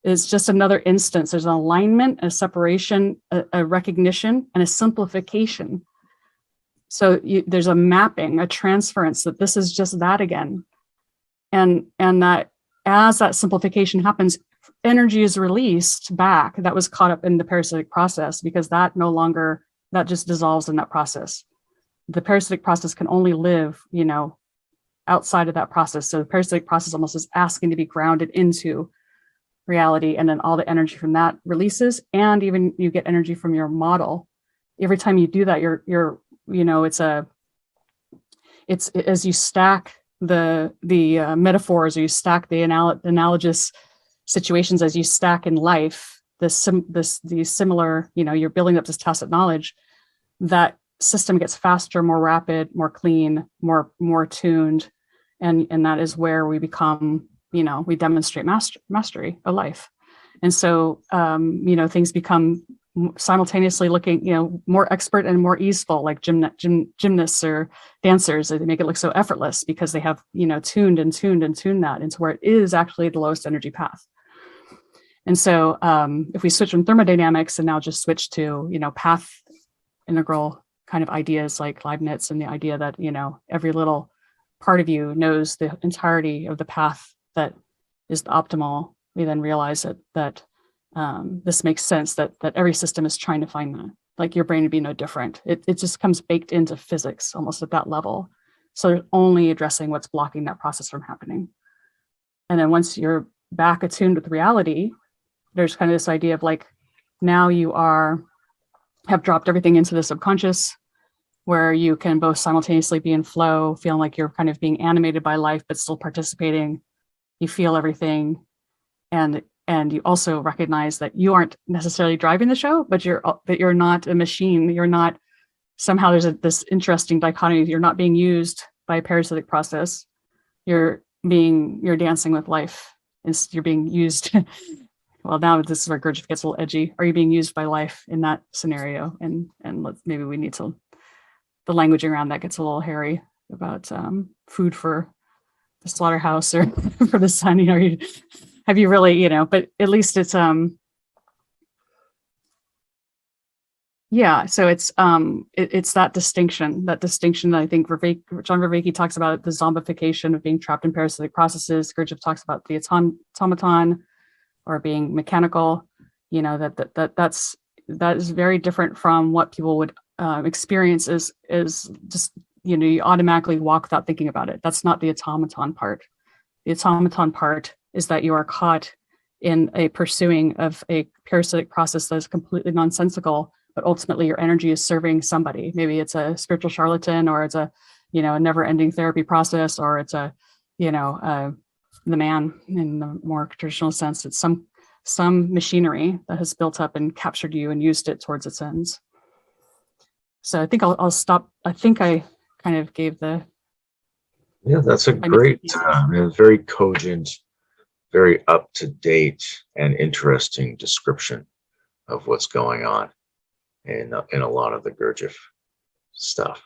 It's just another instance. There's an alignment, a separation, a recognition, and a simplification. So there's a mapping, a transference that this is just that again. And that as that simplification happens, energy is released back that was caught up in the parasitic process, because that just dissolves in that process. The parasitic process can only live, outside of that process. So the parasitic process almost is asking to be grounded into reality, and then all the energy from that releases, and even you get energy from your model. Every time you do that, it's as you stack the metaphors, or you stack the analogous situations, as you stack in life, these similar, you're building up this tacit knowledge. That system gets faster, more rapid, more clean, more tuned, and that is where we become, we demonstrate mastery of life. And so, things become simultaneously looking, more expert and more easeful, like gymnasts or dancers. They make it look so effortless because they have, tuned that into where it is actually the lowest energy path. And so if we switch from thermodynamics and now just switch to, path integral kind of ideas like Leibniz, and the idea that, every little part of you knows the entirety of the path that is the optimal, we then realize that this makes sense, that every system is trying to find that. Like your brain would be no different. It just comes baked into physics almost at that level. So they're only addressing what's blocking that process from happening. And then once you're back attuned with reality, there's kind of this idea of like, now you have dropped everything into the subconscious, where you can both simultaneously be in flow, feeling like you're kind of being animated by life, but still participating. You feel everything. And you also recognize that you aren't necessarily driving the show, but you're not a machine. You're not, somehow there's this interesting dichotomy. You're not being used by a parasitic process. You're dancing with life. You're being used. Well, now this is where Gurdjieff gets a little edgy. Are you being used by life in that scenario? And maybe we need to, the language around that gets a little hairy about food for the slaughterhouse or for the sun. Have you really, but at least it's yeah. So it's that distinction that I think John Vervaeke talks about, the zombification of being trapped in parasitic processes. Gurdjieff talks about the automaton, or being mechanical. That is very different from what people would experience as just, you automatically walk without thinking about it. That's not the automaton part. The automaton part is that you are caught in a pursuing of a parasitic process that is completely nonsensical, but ultimately your energy is serving somebody. Maybe it's a spiritual charlatan, or it's a, a never-ending therapy process, or it's a, the man in the more traditional sense. It's some machinery that has built up and captured you and used it towards its ends. So I think I'll stop. I think I kind of gave the. Yeah, that's a great, very cogent, very up to date and interesting description of what's going on in a lot of the Gurdjieff stuff.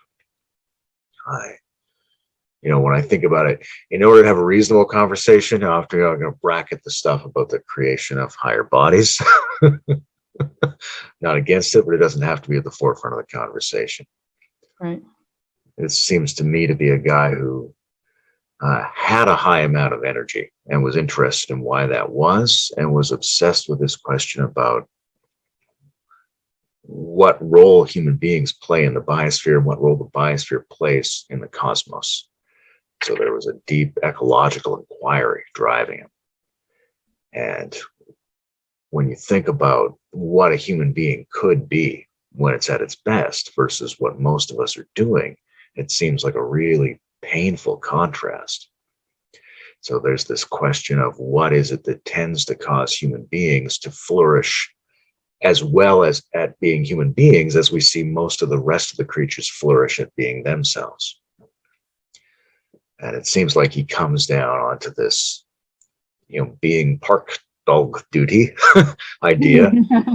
When I think about it, in order to have a reasonable conversation, I'm going to bracket the stuff about the creation of higher bodies. Not against it, but it doesn't have to be at the forefront of the conversation. Right. It seems to me to be a guy who had a high amount of energy and was interested in why that was, and was obsessed with this question about what role human beings play in the biosphere and what role the biosphere plays in the cosmos. So there was a deep ecological inquiry driving him. And when you think about what a human being could be when it's at its best versus what most of us are doing, it seems like a really painful contrast. So there's this question of what is it that tends to cause human beings to flourish as well as at being human beings as we see most of the rest of the creatures flourish at being themselves. And it seems like he comes down onto this, being park dog duty idea,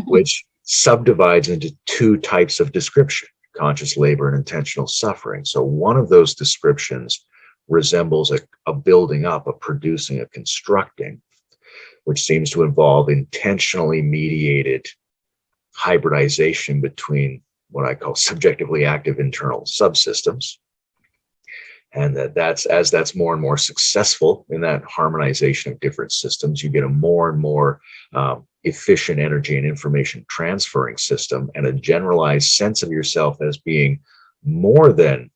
which subdivides into two types of description: conscious labor and intentional suffering. So one of those descriptions resembles a building up, a producing, a constructing, which seems to involve intentionally mediated hybridization between what I call subjectively active internal subsystems. And that's more and more successful in that harmonization of different systems, you get a more and more efficient energy and information transferring system, and a generalized sense of yourself as being more than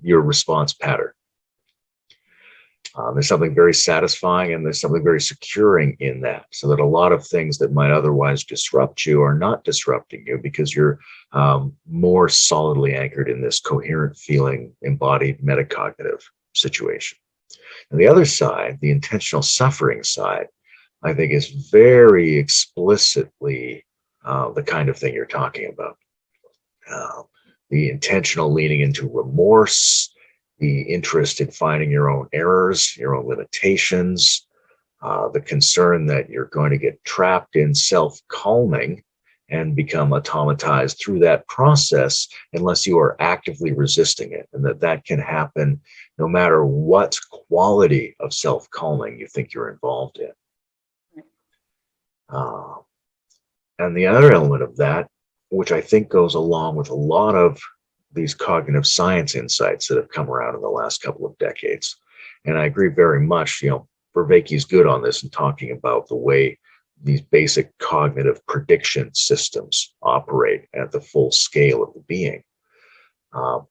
your response pattern. There's something very satisfying and there's something very securing in that, so that a lot of things that might otherwise disrupt you are not disrupting you because you're more solidly anchored in this coherent feeling, embodied metacognitive situation. And the other side, the intentional suffering side, I think is very explicitly the kind of thing you're talking about. The intentional leaning into remorse, the interest in finding your own errors, your own limitations, the concern that you're going to get trapped in self-calming and become automatized through that process unless you are actively resisting it, and that can happen no matter what quality of self-calming you think you're involved in. And the other element of that, which I think goes along with a lot of these cognitive science insights that have come around in the last couple of decades. And I agree very much, Vervaeke is good on this in talking about the way these basic cognitive prediction systems operate at the full scale of the being.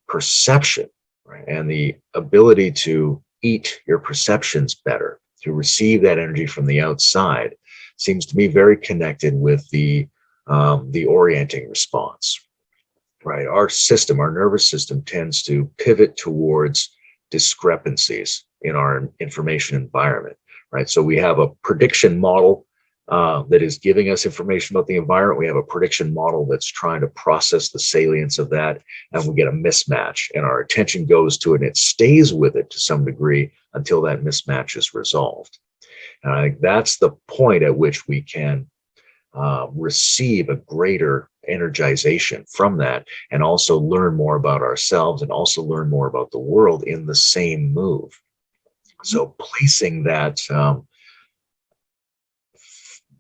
Perception, right, and the ability to eat your perceptions better, to receive that energy from the outside, seems to be very connected with the orienting response. Right, our nervous system tends to pivot towards discrepancies in our information environment. Right, so we have a prediction model that is giving us information about the environment. We have a prediction model that's trying to process the salience of that, and we get a mismatch, and our attention goes to it, and it stays with it to some degree until that mismatch is resolved. And I think that's the point at which we can receive a greater energization from that, and also learn more about ourselves and also learn more about the world in the same move. So placing that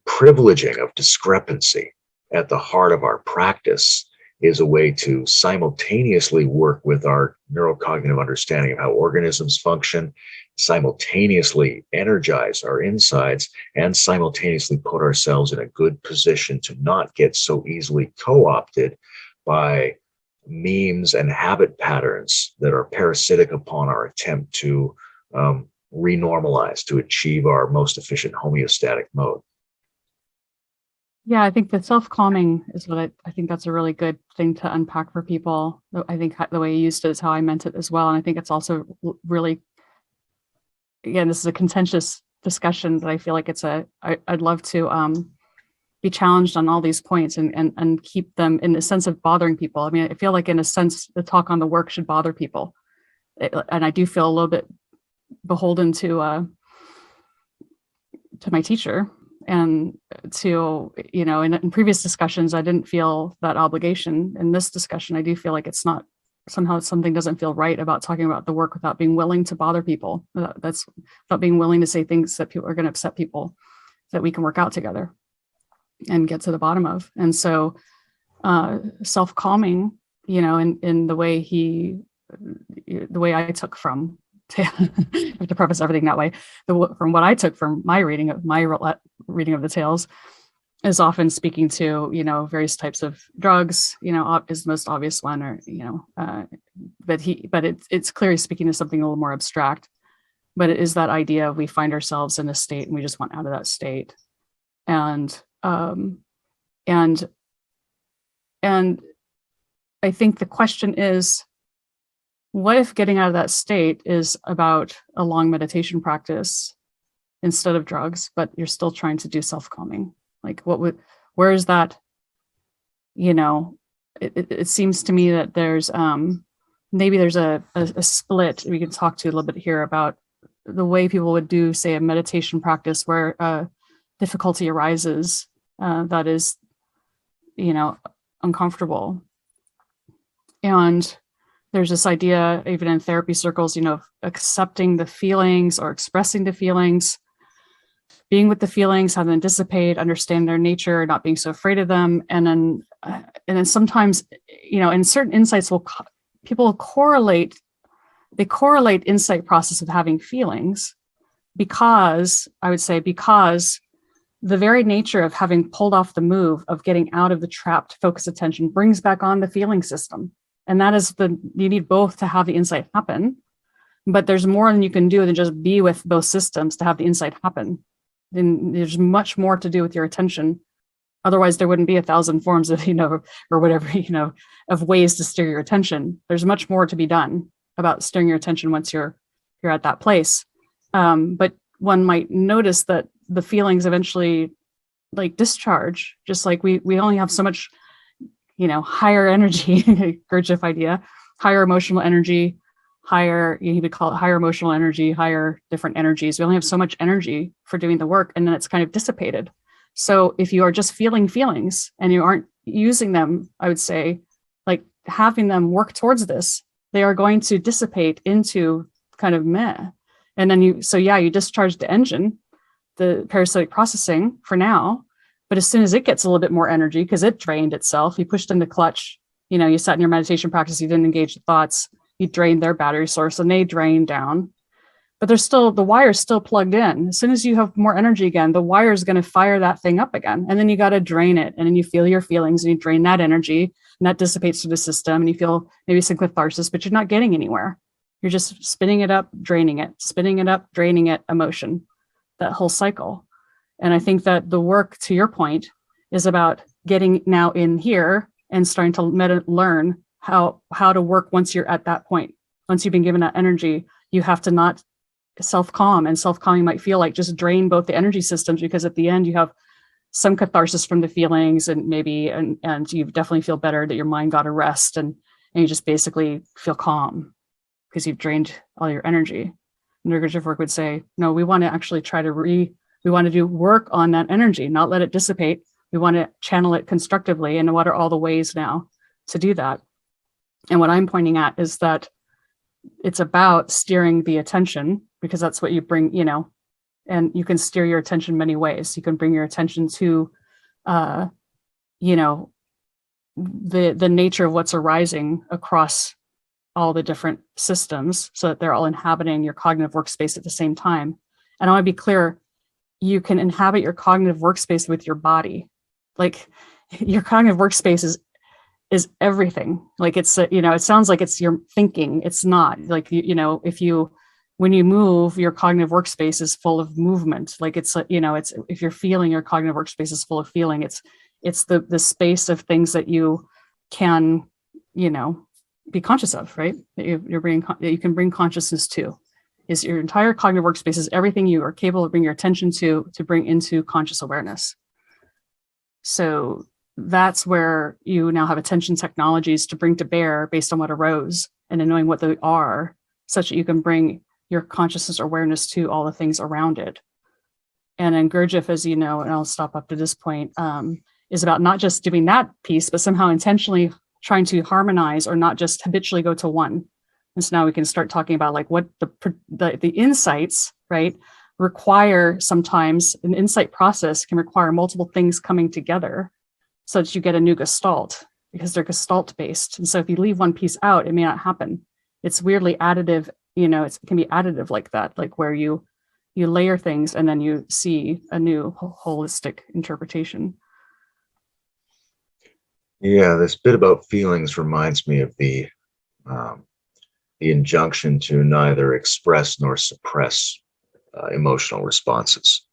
privileging of discrepancy at the heart of our practice is a way to simultaneously work with our neurocognitive understanding of how organisms function, simultaneously energize our insides, and simultaneously put ourselves in a good position to not get so easily co-opted by memes and habit patterns that are parasitic upon our attempt to renormalize, to achieve our most efficient homeostatic mode. Yeah, I think the self-calming is what I think that's a really good thing to unpack for people. I think the way you used it is how I meant it as well. And I think it's also really, again, this is a contentious discussion, but I feel like I'd love to be challenged on all these points and keep them in the sense of bothering people. I mean, I feel like in a sense, the talk on the work should bother people. And I do feel a little bit beholden to my teacher. And to, in previous discussions, I didn't feel that obligation. In this discussion, I do feel like it's not, somehow something doesn't feel right about talking about the work without being willing to bother people. That's not being willing to say things that people are going to upset people, that we can work out together and get to the bottom of. And so self-calming, in the way I took from I have to preface everything that way. From what I took from my reading of the tales, is often speaking to, various types of drugs, is the most obvious one, or, but it's clearly speaking to something a little more abstract. But it is that idea of we find ourselves in a state and we just want out of that state. And I think the question is, what if getting out of that state is about a long meditation practice instead of drugs, but you're still trying to do self-calming? Like, where is that? It seems to me that there's maybe there's a split. We can talk to a little bit here about the way people would do, say, a meditation practice where difficulty arises that is, uncomfortable. And there's this idea, even in therapy circles, of accepting the feelings or expressing the feelings, being with the feelings, having them dissipate, understand their nature, not being so afraid of them. And then sometimes, in certain insights, people correlate insight process with having feelings, because the very nature of having pulled off the move of getting out of the trapped focus attention brings back on the feeling system. And that is you need both to have the insight happen, but there's more than you can do than just be with both systems to have the insight happen. Then there's much more to do with your attention. Otherwise there wouldn't be 1,000 forms of, or whatever, of ways to steer your attention. There's much more to be done about steering your attention once you're at that place. But one might notice that the feelings eventually discharge, just like we only have so much, higher energy, Gurdjieff idea, higher emotional energy, higher, he would call it higher emotional energy, higher different energies. We only have so much energy for doing the work, and then it's kind of dissipated. So if you are just feeling feelings and you aren't using them, I would say, having them work towards this, they are going to dissipate into kind of meh. And then you discharge the engine, the parasitic processing for now. But as soon as it gets a little bit more energy, because it drained itself, you pushed in the clutch, you sat in your meditation practice, you didn't engage the thoughts, you drained their battery source and they drain down. But the wire's still plugged in. As soon as you have more energy again, the wire is going to fire that thing up again. And then you got to drain it. And then you feel your feelings and you drain that energy, and that dissipates through the system. And you feel maybe some catharsis, but you're not getting anywhere. You're just spinning it up, draining it, spinning it up, draining it, emotion, that whole cycle. And I think that the work, to your point, is about getting now in here and starting to learn how to work once you're at that point. Once you've been given that energy, you have to not self-calm, and self-calming might feel like just drain both the energy systems, because at the end you have some catharsis from the feelings, and maybe and you definitely feel better that your mind got a rest, and you just basically feel calm because you've drained all your energy. Gurdjieff work would say, no, we want to actually we want to do work on that energy, not let it dissipate. We want to channel it constructively. And what are all the ways now to do that? And what I'm pointing at is that it's about steering the attention, because that's what you bring, and you can steer your attention many ways. You can bring your attention to, the nature of what's arising across all the different systems, so that they're all inhabiting your cognitive workspace at the same time. And I want to be clear, you can inhabit your cognitive workspace with your body. Your cognitive workspace is everything. It's it sounds like it's your thinking. It's not. When you move, your cognitive workspace is full of movement. It's if you're feeling, your cognitive workspace is full of feeling. It's the space of things that you can be conscious of, right? That you can bring consciousness to. Is your entire cognitive workspace is everything you are capable of bringing your attention to bring into conscious awareness. So that's where you now have attention technologies to bring to bear based on what arose, and in knowing what they are, such that you can bring your consciousness or awareness to all the things around it. And in Gurdjieff, as you know, and I'll stop up to this point, is about not just doing that piece, but somehow intentionally trying to harmonize, or not just habitually go to one. And so now we can start talking about what the insights, right, require. Sometimes an insight process can require multiple things coming together so that you get a new gestalt, because they're gestalt based. And so if you leave one piece out, it may not happen. It's weirdly additive it can be additive like that, like where you layer things and then you see a new holistic interpretation. Yeah, this bit about feelings reminds me of the injunction to neither express nor suppress emotional responses,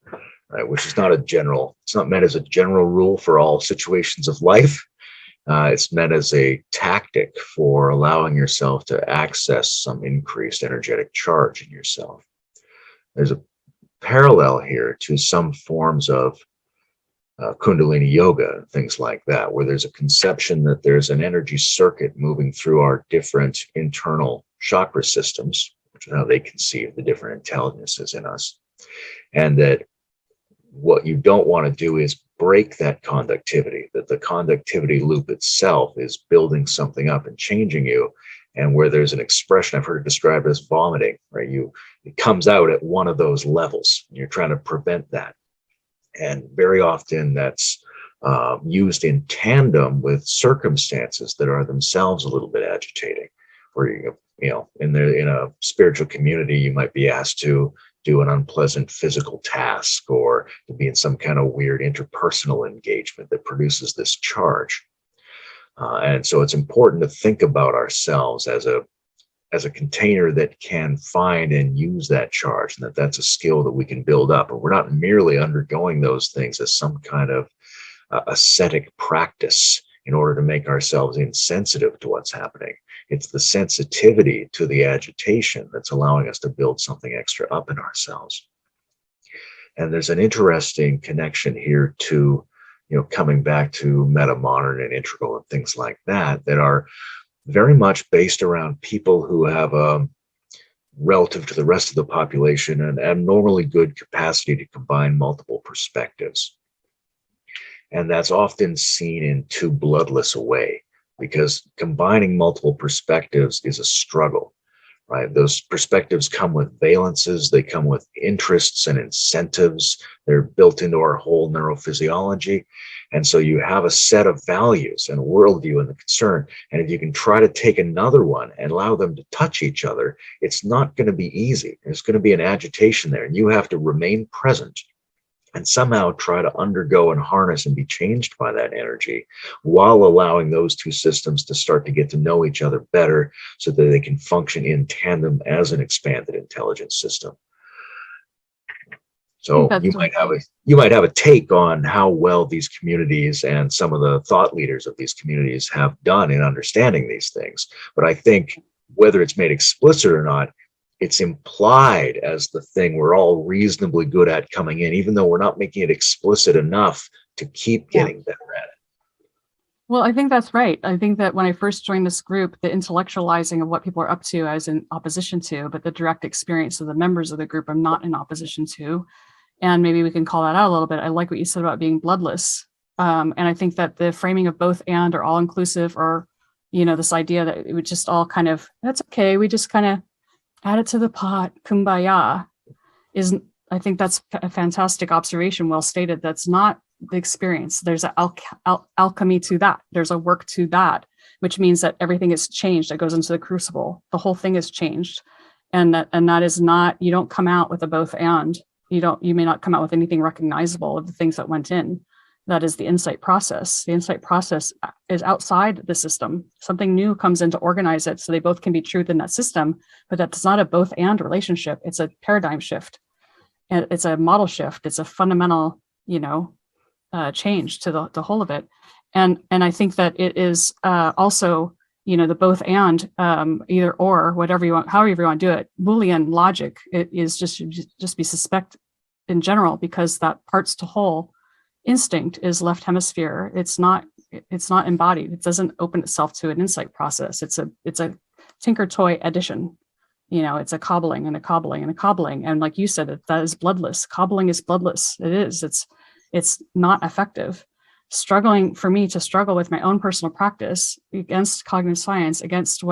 right? Which is not it's not meant as a general rule for all situations of life. It's meant as a tactic for allowing yourself to access some increased energetic charge in yourself. There's a parallel here to some forms of Kundalini yoga, things like that, where there's a conception that there's an energy circuit moving through our different internal chakra systems, which is how they conceive the different intelligences in us. And that what you don't want to do is break that conductivity, that the conductivity loop itself is building something up and changing you. And where there's an expression, I've heard it described as vomiting, right? It comes out at one of those levels, and you're trying to prevent that. And very often that's used in tandem with circumstances that are themselves a little bit agitating. Where in a spiritual community, you might be asked to do an unpleasant physical task or to be in some kind of weird interpersonal engagement that produces this charge. And so it's important to think about ourselves as a container that can find and use that charge, and that's a skill that we can build up. And we're not merely undergoing those things as some kind of ascetic practice in order to make ourselves insensitive to what's happening. It's the sensitivity to the agitation that's allowing us to build something extra up in ourselves. And there's an interesting connection here to, coming back to metamodern and integral and things like that are very much based around people who have relative to the rest of the population, an abnormally good capacity to combine multiple perspectives. And that's often seen in too bloodless a way, because combining multiple perspectives is a struggle, right? Those perspectives come with valences, they come with interests and incentives. They're built into our whole neurophysiology. And so you have a set of values and a worldview and the concern. And if you can try to take another one and allow them to touch each other, it's not going to be easy. There's going to be an agitation there, and you have to remain present and somehow try to undergo and harness and be changed by that energy while allowing those two systems to start to get to know each other better so that they can function in tandem as an expanded intelligence system. So you might have a take on how well these communities and some of the thought leaders of these communities have done in understanding these things. But I think whether it's made explicit or not, it's implied as the thing we're all reasonably good at coming in, even though we're not making it explicit enough to keep getting better at it. Well, I think that's right. I think that when I first joined this group, the intellectualizing of what people are up to, I was in opposition to, but the direct experience of the members of the group, I'm not in opposition to. And maybe we can call that out a little bit. I like what you said about being bloodless. And I think that the framing of both and or all inclusive, or, this idea that it would just all kind of, that's okay, we just kind of add it to the pot, kumbaya, I think that's a fantastic observation, well stated. That's not the experience. There's an alchemy to that. There's a work to that, which means that everything is changed. That goes into the crucible. The whole thing is changed. And that is not, you don't come out with a both and. You may not come out with anything recognizable of the things that went in. That is the insight process. The insight process is outside the system. Something new comes in to organize it so they both can be truth in that system, but that's not a both and relationship. It's a paradigm shift. And it's a model shift. It's a fundamental, change to the whole of it. And I think that it is also, the both and either or, whatever you want, however you want to do it. Boolean logic, it is just be suspect in general, because that parts to whole instinct is left hemisphere. It's not embodied. It doesn't open itself to an insight process. It's a tinker toy addition. It's a cobbling and a cobbling and a cobbling. And like you said, that is bloodless. Cobbling is bloodless. It is. It's not effective. For me to struggle with my own personal practice against cognitive science, against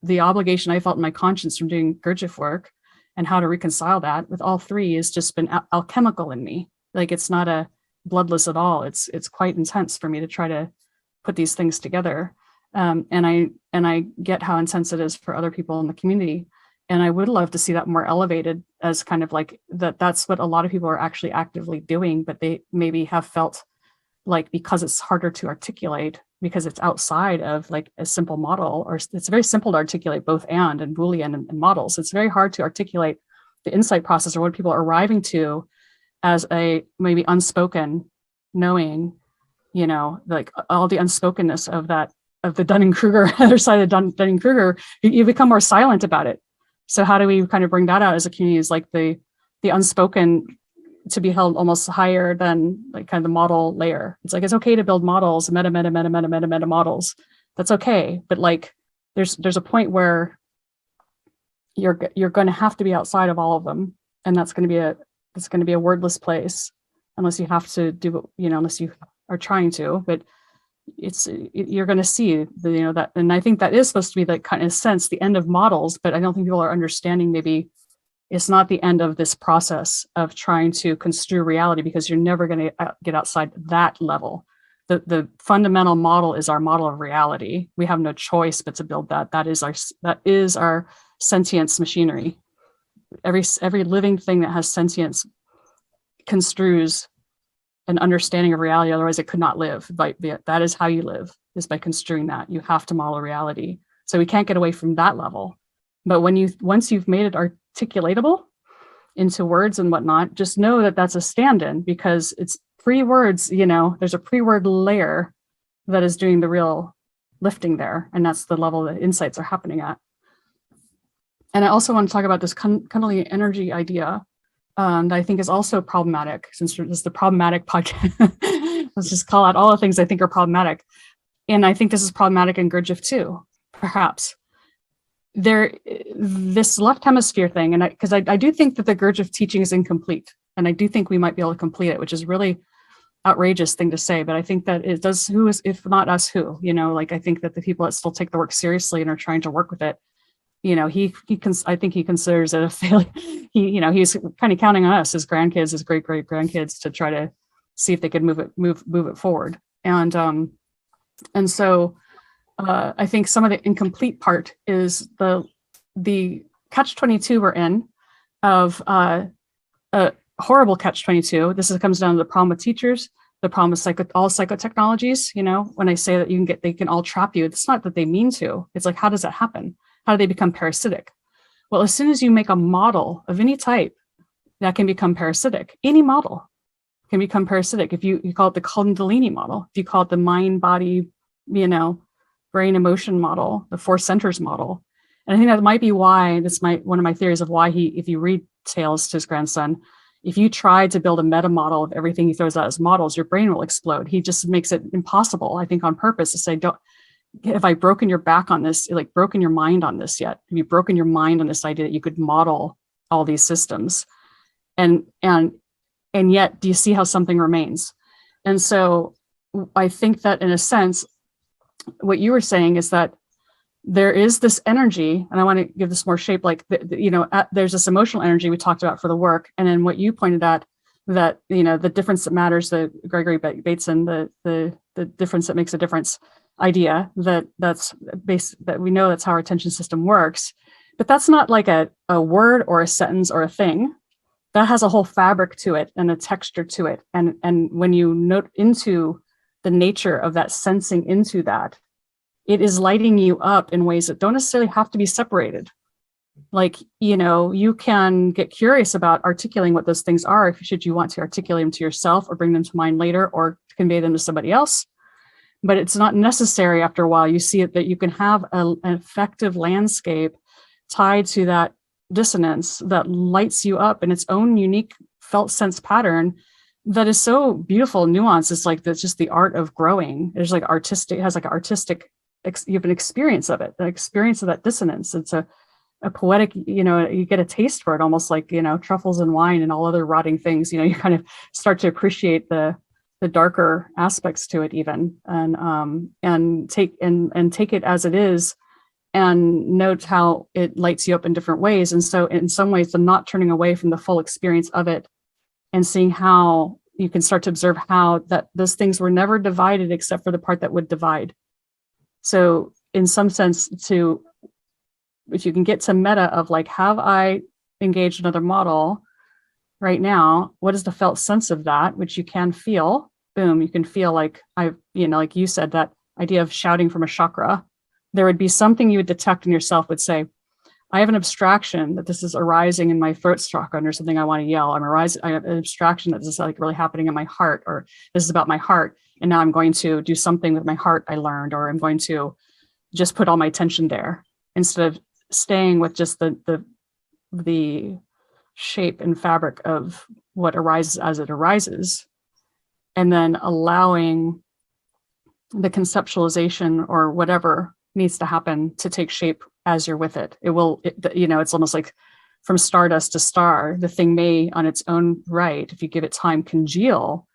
the obligation I felt in my conscience from doing Gurdjieff work, and how to reconcile that with all three has just been alchemical in me. Like, it's not a bloodless at all. It's quite intense for me to try to put these things together. And I get how intense it is for other people in the community. And I would love to see that more elevated as kind of like that's what a lot of people are actually actively doing, but they maybe have felt like because it's harder to articulate, because it's outside of like a simple model, or it's very simple to articulate both and Boolean and models. It's very hard to articulate the insight process or what people are arriving to as a maybe unspoken knowing, like all the unspokenness of that, of the Dunning-Kruger, other side of Dunning-Kruger, you become more silent about it. So how do we kind of bring that out as a community, is like the unspoken to be held almost higher than like kind of the model layer. It's like, it's okay to build models, meta models. That's okay. But like, there's a point where you're going to have to be outside of all of them. And that's going to be a wordless place unless you have to do, unless you are trying to, but you're going to see that. And I think that is supposed to be the kind of sense, the end of models, but I don't think people are understanding maybe it's not the end of this process of trying to construe reality, because you're never going to get outside that level. The fundamental model is our model of reality. We have no choice but to build that. That is our sentience machinery. Every living thing that has sentience construes an understanding of reality, otherwise it could not live. That is how you live, is by construing that. You have to model reality. So we can't get away from that level. But once you've made it articulatable into words and whatnot, just know that that's a stand-in, because it's pre-words, there's a pre-word layer that is doing the real lifting there. And that's the level that insights are happening at. And I also want to talk about this Kundalini energy idea that I think is also problematic, since this is the problematic podcast. Let's just call out all the things I think are problematic. And I think this is problematic in Gurdjieff too, perhaps. This left hemisphere thing, and because I do think that the Gurdjieff teaching is incomplete, and I do think we might be able to complete it, which is really outrageous thing to say, but I think that it does. Who is, if not us, who? Like I think that the people that still take the work seriously and are trying to work with it, I think he considers it a failure. He's kind of counting on us, his grandkids, his great grandkids, to try to see if they could move it forward. And so I think some of the incomplete part is the catch-22 we're in, of a horrible catch-22. This comes down to the problem with teachers, the problem with all psychotechnologies. When I say that they can all trap you, it's not that they mean to. It's like, how does that happen? How do they become parasitic? Well, as soon as you make a model of any type, that can become parasitic. Any model can become parasitic. If you call it the Kundalini model, if you call it the mind, body, brain, emotion model, the four centers model. And I think that might be why, one of my theories of why if you read tales to his grandson, if you try to build a meta model of everything he throws out as models, your brain will explode. He just makes it impossible, I think on purpose, to say, have I broken your back on this, like broken your mind on this yet? Have you broken your mind on this idea that you could model all these systems? And yet, do you see how something remains? And so I think that in a sense, what you were saying is that there is this energy, and I want to give this more shape, like, there's this emotional energy we talked about for the work. And then what you pointed at, that, the difference that matters, the Gregory Bateson, the difference that makes a difference idea, that's based, that we know that's how our attention system works. But that's not like a word or a sentence or a thing. That has a whole fabric to it and a texture to it. And when you note into the nature of that sensing into that, it is lighting you up in ways that don't necessarily have to be separated. Like, you can get curious about articulating what those things are, should you want to articulate them to yourself or bring them to mind later or convey them to somebody else. But it's not necessary after a while. You see it that you can have an effective landscape tied to that dissonance that lights you up in its own unique felt sense pattern that is so beautiful, nuanced. It's like, that's just the art of growing. There's like artistic, it has like an artistic, you have an experience of it, an experience of that dissonance. It's a poetic, you get a taste for it, almost like, truffles and wine and all other rotting things, you kind of start to appreciate the darker aspects to it even, and take it as it is, and note how it lights you up in different ways. And so in some ways, the not turning away from the full experience of it, and seeing how you can start to observe how that those things were never divided except for the part that would divide. So in some sense, to if you can get to meta of like, have I engaged another model right now? What is the felt sense of that, which you can feel? Boom, you can feel like like you said, that idea of shouting from a chakra. There would be something you would detect in yourself would say, I have an abstraction that this is arising in my throat chakra or something I want to yell. I have an abstraction that this is like really happening in my heart, or this is about my heart. And now I'm going to do something with my heart I learned, or I'm going to just put all my attention there instead of staying with just the shape and fabric of what arises as it arises, and then allowing the conceptualization or whatever needs to happen to take shape as you're with it. It's almost like from stardust to star, the thing may on its own right, if you give it time, congeal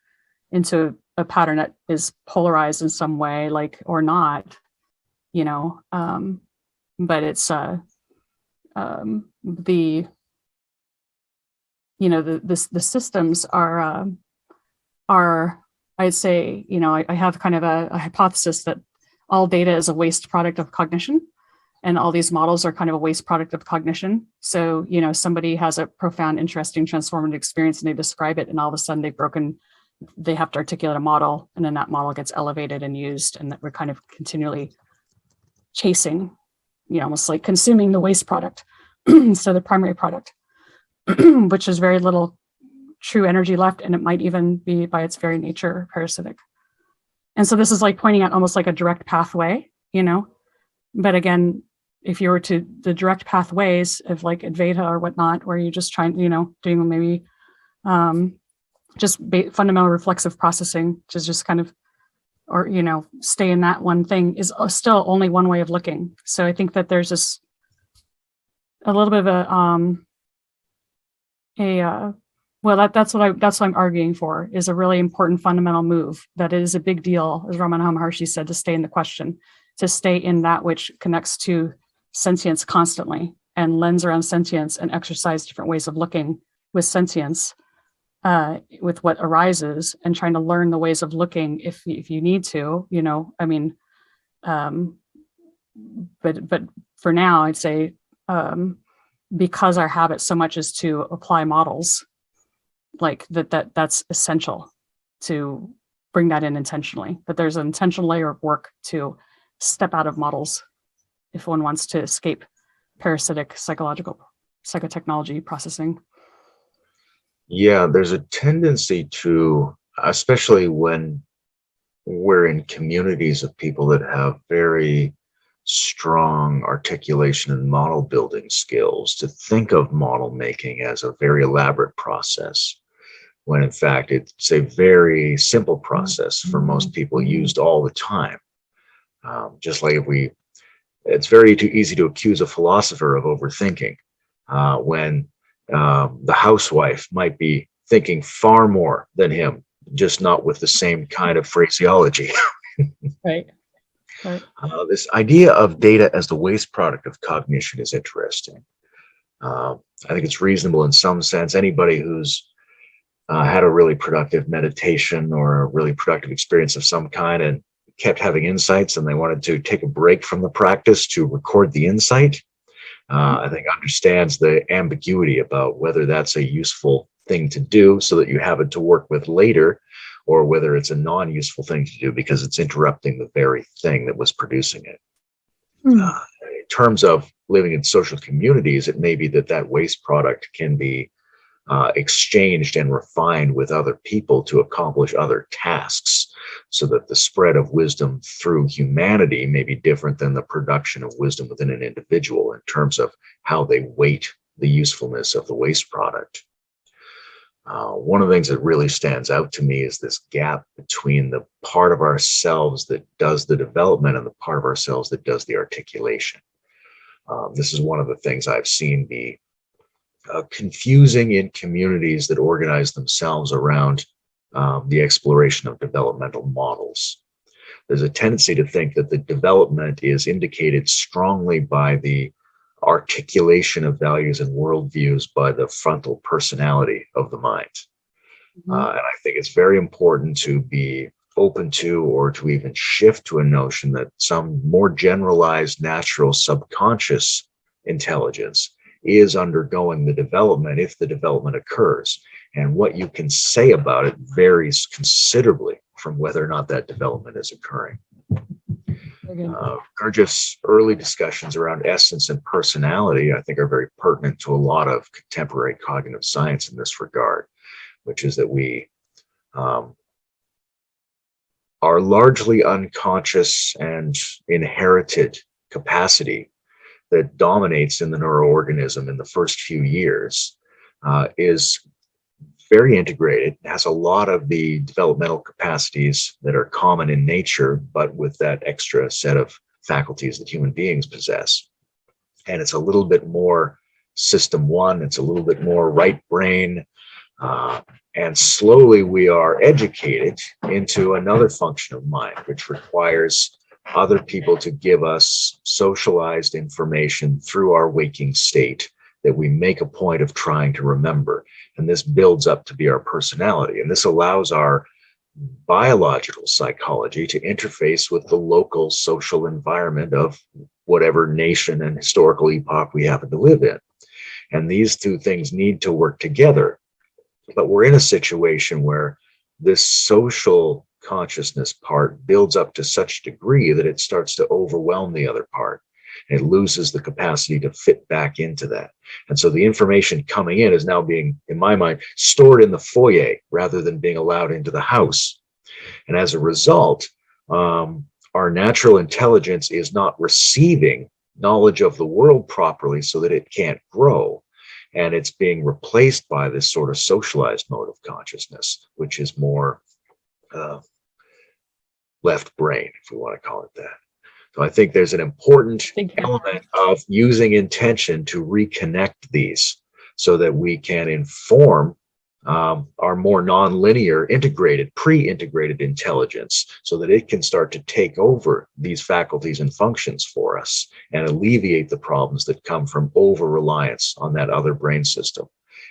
into a pattern that is polarized in some way, like, or not, but it's the systems are I'd say, I have kind of a hypothesis that all data is a waste product of cognition, and all these models are kind of a waste product of cognition. So, somebody has a profound, interesting, transformative experience and they describe it, and all of a sudden they have to articulate a model, and then that model gets elevated and used, and that we're kind of continually chasing, almost like consuming the waste product. So the primary product, which is very little true energy left, and it might even be by its very nature parasitic. And so this is like pointing out almost like a direct pathway, but again, if you were to the direct pathways of like Advaita or whatnot, where you're just trying, doing maybe fundamental reflexive processing, which is just kind of, or, stay in that one thing, is still only one way of looking. So I think that there's this a little bit of that's what I'm arguing for, is a really important fundamental move. That it is a big deal, as Ramana Maharshi said, to stay in the question, to stay in that which connects to sentience constantly, and lens around sentience, and exercise different ways of looking with sentience, with what arises, and trying to learn the ways of looking if you need to, but for now, I'd say, because our habit so much is to apply models, like that's essential to bring that in intentionally. But there's an intentional layer of work to step out of models if one wants to escape parasitic psychotechnology processing. Yeah, there's a tendency to, especially when we're in communities of people that have very strong articulation and model building skills, to think of model making as a very elaborate process, when in fact it's a very simple process for most people, used all the time. Just like it's very easy to accuse a philosopher of overthinking, when the housewife might be thinking far more than him, just not with the same kind of phraseology. Right. This idea of data as the waste product of cognition is interesting. I think it's reasonable in some sense. Anybody who's had a really productive meditation or a really productive experience of some kind and kept having insights, and they wanted to take a break from the practice to record the insight, I think understands the ambiguity about whether that's a useful thing to do so that you have it to work with later, or whether it's a non-useful thing to do because it's interrupting the very thing that was producing it. In terms of living in social communities, it may be that waste product can be exchanged and refined with other people to accomplish other tasks, so that the spread of wisdom through humanity may be different than the production of wisdom within an individual in terms of how they weight the usefulness of the waste product. One of the things that really stands out to me is this gap between the part of ourselves that does the development and the part of ourselves that does the articulation. This is one of the things I've seen be confusing in communities that organize themselves around the exploration of developmental models. There's a tendency to think that the development is indicated strongly by the articulation of values and worldviews by the frontal personality of the mind. And I think it's very important to be open to, or to even shift to a notion that some more generalized natural subconscious intelligence is undergoing the development if the development occurs. And what you can say about it varies considerably from whether or not that development is occurring. Gurdjieff's early discussions around essence and personality, I think, are very pertinent to a lot of contemporary cognitive science in this regard, which is that we are largely unconscious and inherited capacity that dominates in the neuroorganism in the first few years is very integrated, has a lot of the developmental capacities that are common in nature, but with that extra set of faculties that human beings possess. And it's a little bit more system one, it's a little bit more right brain, and slowly we are educated into another function of mind, which requires other people to give us socialized information through our waking state that we make a point of trying to remember. And this builds up to be our personality. And this allows our biological psychology to interface with the local social environment of whatever nation and historical epoch we happen to live in. And these two things need to work together. But we're in a situation where this social consciousness part builds up to such a degree that it starts to overwhelm the other part. It loses the capacity to fit back into that. And so the information coming in is now being, in my mind, stored in the foyer rather than being allowed into the house. And as a result, our natural intelligence is not receiving knowledge of the world properly so that it can't grow. And it's being replaced by this sort of socialized mode of consciousness, which is more left brain, if we want to call it that. So I think there's an important element of using intention to reconnect these so that we can inform our more nonlinear, integrated, pre-integrated intelligence so that it can start to take over these faculties and functions for us and alleviate the problems that come from over-reliance on that other brain system,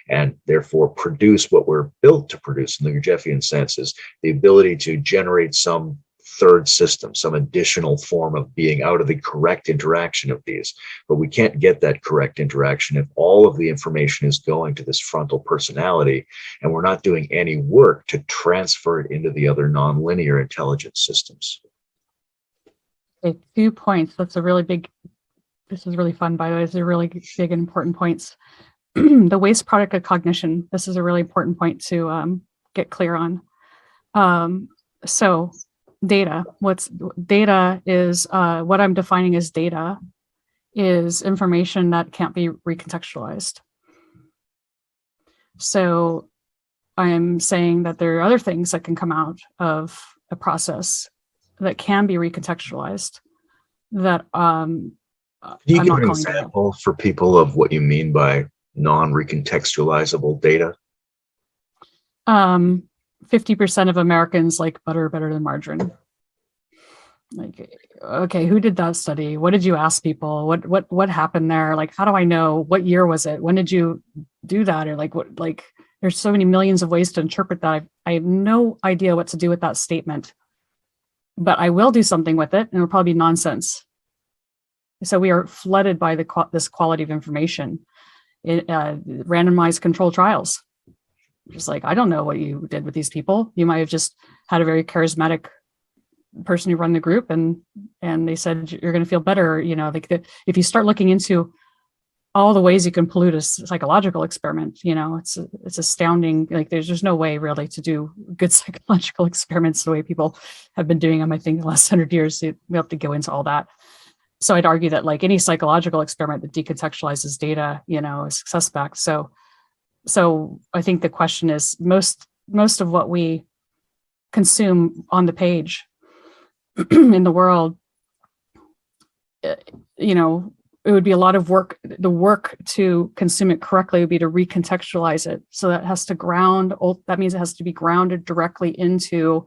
and therefore produce what we're built to produce in the Gurdjieffian sense, is the ability to generate some third system, some additional form of being out of the correct interaction of these. But we can't get that correct interaction if all of the information is going to this frontal personality and we're not doing any work to transfer it into the other nonlinear intelligence systems. Okay, 2 points. That's a really big, this is really fun, by the way. These are really big and important points. The waste product of cognition. This is a really important point to get clear on. So data, data is, what I'm defining as data is information that can't be recontextualized. So I'm saying that there are other things that can come out of a process that can be recontextualized that Can you give an example for people of what you mean by non-recontextualizable data? 50% of Americans like butter better than margarine. Like, okay, who did that study? What did you ask people? What happened there? Like, how do I know? What year was it? When did you do that? Or like, what? Like, there's so many millions of ways to interpret that. I have no idea what to do with that statement, but I will do something with it, and it'll probably be nonsense. So we are flooded by this quality of information. Randomized controlled trials. Just like, I don't know what you did with these people. You might have just had a very charismatic person who run the group, and they said you're going to feel better. You know, like if you start looking into all the ways you can pollute a psychological experiment, you know, it's astounding. Like there's no way really to do good psychological experiments the way people have been doing them. I think the last 100 years, we have to go into all that. So I'd argue that like any psychological experiment that decontextualizes data, you know, is suspect. So I think the question is most of what we consume on the page in the world, you know, it would be a lot of work. The work to consume it correctly would be to recontextualize it. So that has to that means it has to be grounded directly into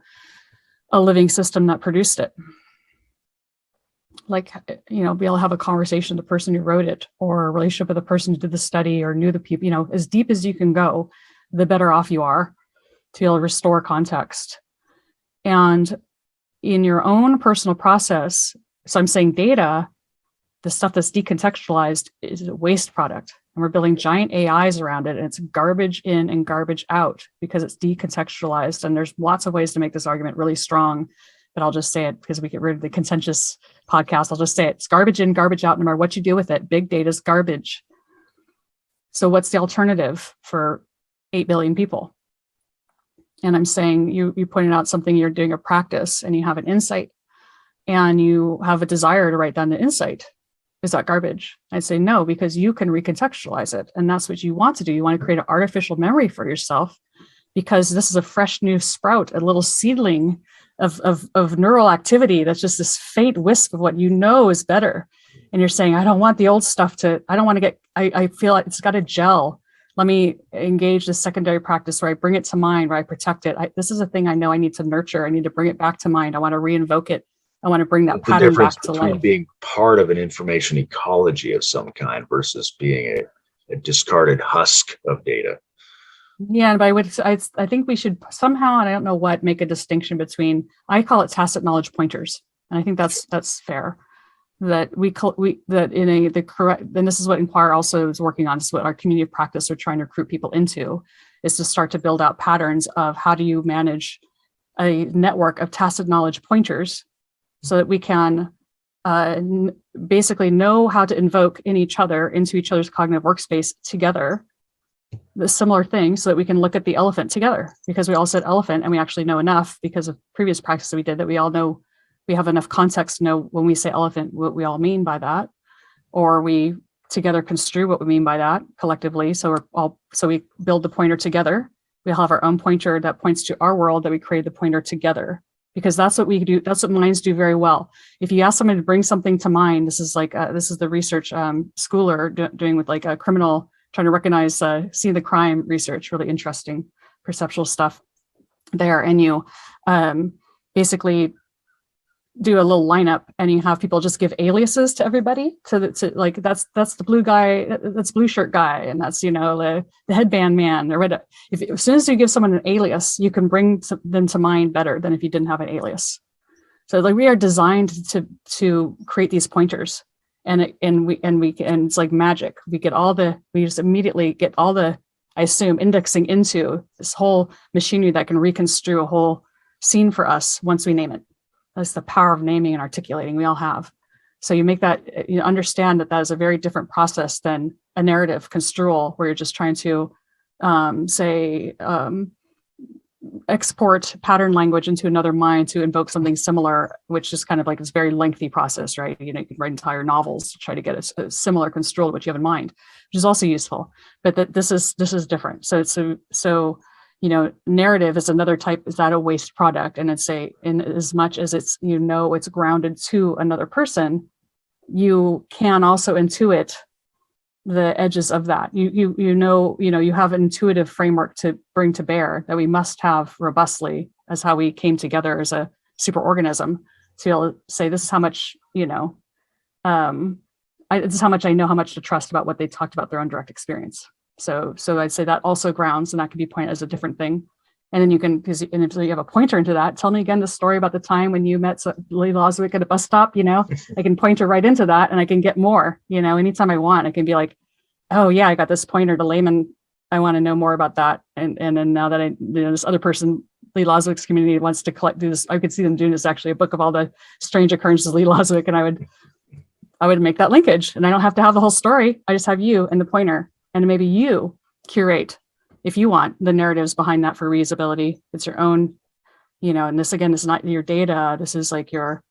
a living system that produced it. Like, you know, be able to have a conversation with the person who wrote it, or a relationship with the person who did the study or knew the people, you know, as deep as you can go, the better off you are to be able to restore context. And in your own personal process, so I'm saying data the stuff that's decontextualized is a waste product. And we're building giant AIs around it, and it's garbage in and garbage out because it's decontextualized. And there's lots of ways to make this argument really strong, but I'll just say it because we get rid of the contentious podcast. I'll just say it. It's garbage in, garbage out, no matter what you do with it. Big data is garbage. So what's the alternative for 8 billion people? And I'm saying you pointed out something, you're doing a practice and you have an insight and you have a desire to write down the insight. Is that garbage? I'd say no, because you can recontextualize it. And that's what you want to do. You want to create an artificial memory for yourself because this is a fresh new sprout, a little seedling of neural activity that's just this faint wisp of what you know is better. And you're saying, I don't want the old stuff I don't want to get, I feel like it's got to gel. Let me engage this secondary practice where I bring it to mind, where I protect it. This is a thing I know I need to nurture. I need to bring it back to mind. I want to reinvoke it. I want to bring that pattern back to life. The difference between being part of an information ecology of some kind versus being a discarded husk of data. Yeah, but I think we should somehow, and I don't know what, make a distinction between, I call it tacit knowledge pointers, and I think that's fair. That the correct, and this is what Inquire also is working on. This is what our community of practice are trying to recruit people into, is to start to build out patterns of how do you manage a network of tacit knowledge pointers, so that we can basically know how to invoke into each other's cognitive workspace together, the similar thing, so that we can look at the elephant together, because we all said elephant and we actually know enough because of previous practice that we did, that we all know, we have enough context to know when we say elephant, what we all mean by that, or we together construe what we mean by that collectively. So we build the pointer together. We all have our own pointer that points to our world, that we create the pointer together. Because that's what we do. That's what minds do very well. If you ask someone to bring something to mind, this is the research Schooler doing with like a criminal, trying to recognize, see the crime research, really interesting perceptual stuff there. And you basically do a little lineup, and you have people just give aliases to everybody. To like that's the blue guy, that's blue shirt guy, and that's the headband man. As soon as you give someone an alias, you can bring them to mind better than if you didn't have an alias. So like we are designed to create these pointers, and it's like magic. We just immediately get all the, I assume, indexing into this whole machinery that can reconstrue a whole scene for us once we name it. That's the power of naming and articulating we all have. So you make that, understand that is a very different process than a narrative construal, where you're just trying to export pattern language into another mind to invoke something similar, which is kind of like this very lengthy process, right? You can write entire novels to try to get a similar construal to what you have in mind, which is also useful. But this is different. So narrative is another type. Is that a waste product? And it's in as much as it's it's grounded to another person, you can also intuit the edges of that. You have an intuitive framework to bring to bear that we must have robustly as how we came together as a superorganism to be able to say, this is how much this is how much I know how much to trust about what they talked about their own direct experience. So I'd say that also grounds, and that can be pointed as a different thing. And then if you have a pointer into that, tell me again the story about the time when you met Lee Lozwick at a bus stop. I can pointer right into that, and I can get more. Anytime I want, I can be like, oh yeah, I got this pointer to Layman. I want to know more about that. And then now that this other person, Lee Lozwick's community, wants to do this, I could see them doing this, actually a book of all the strange occurrences of Lee Lozwick, and I would make that linkage, and I don't have to have the whole story. I just have you and the pointer. And maybe you curate, if you want, the narratives behind that for reusability. It's your own, and this again is not your data. This is like your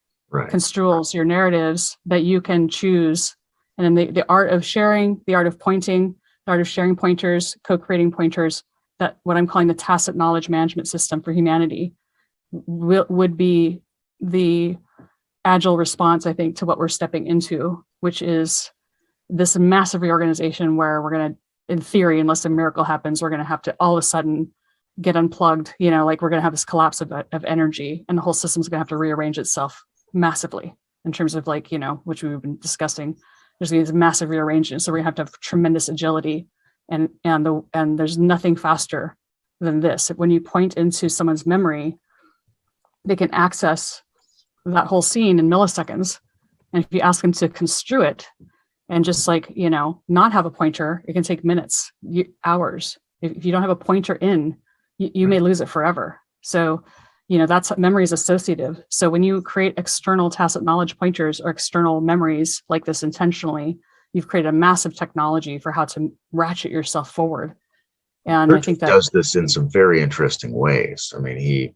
construals, your narratives that you can choose. And then the art of sharing, the art of pointing, the art of sharing pointers, co-creating pointers, that what I'm calling the tacit knowledge management system for humanity would be the agile response, I think, to what we're stepping into, which is this massive reorganization where we're going to, in theory, unless a miracle happens, we're going to have to all of a sudden get unplugged, like we're going to have this collapse of energy, and the whole system's going to have to rearrange itself massively in terms of which we've been discussing. There's these massive rearrangements. So we're going to have tremendous agility, and there's nothing faster than this. When you point into someone's memory, they can access that whole scene in milliseconds. And if you ask them to construe it and just like, not have a pointer, it can take minutes, hours. If you don't have a pointer in, you may lose it forever. So, that's memory is associative. So when you create external tacit knowledge pointers or external memories like this intentionally, you've created a massive technology for how to ratchet yourself forward. And I think that does this in some very interesting ways. I mean, he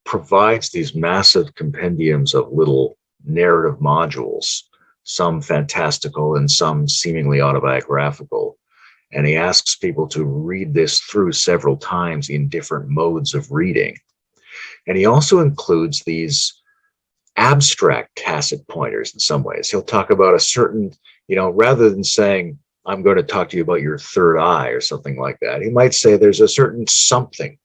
provides these massive compendiums of little narrative modules, some fantastical and some seemingly autobiographical. And he asks people to read this through several times in different modes of reading. And he also includes these abstract tacit pointers in some ways. He'll talk about a certain, rather than saying, I'm going to talk to you about your third eye or something like that, he might say there's a certain something,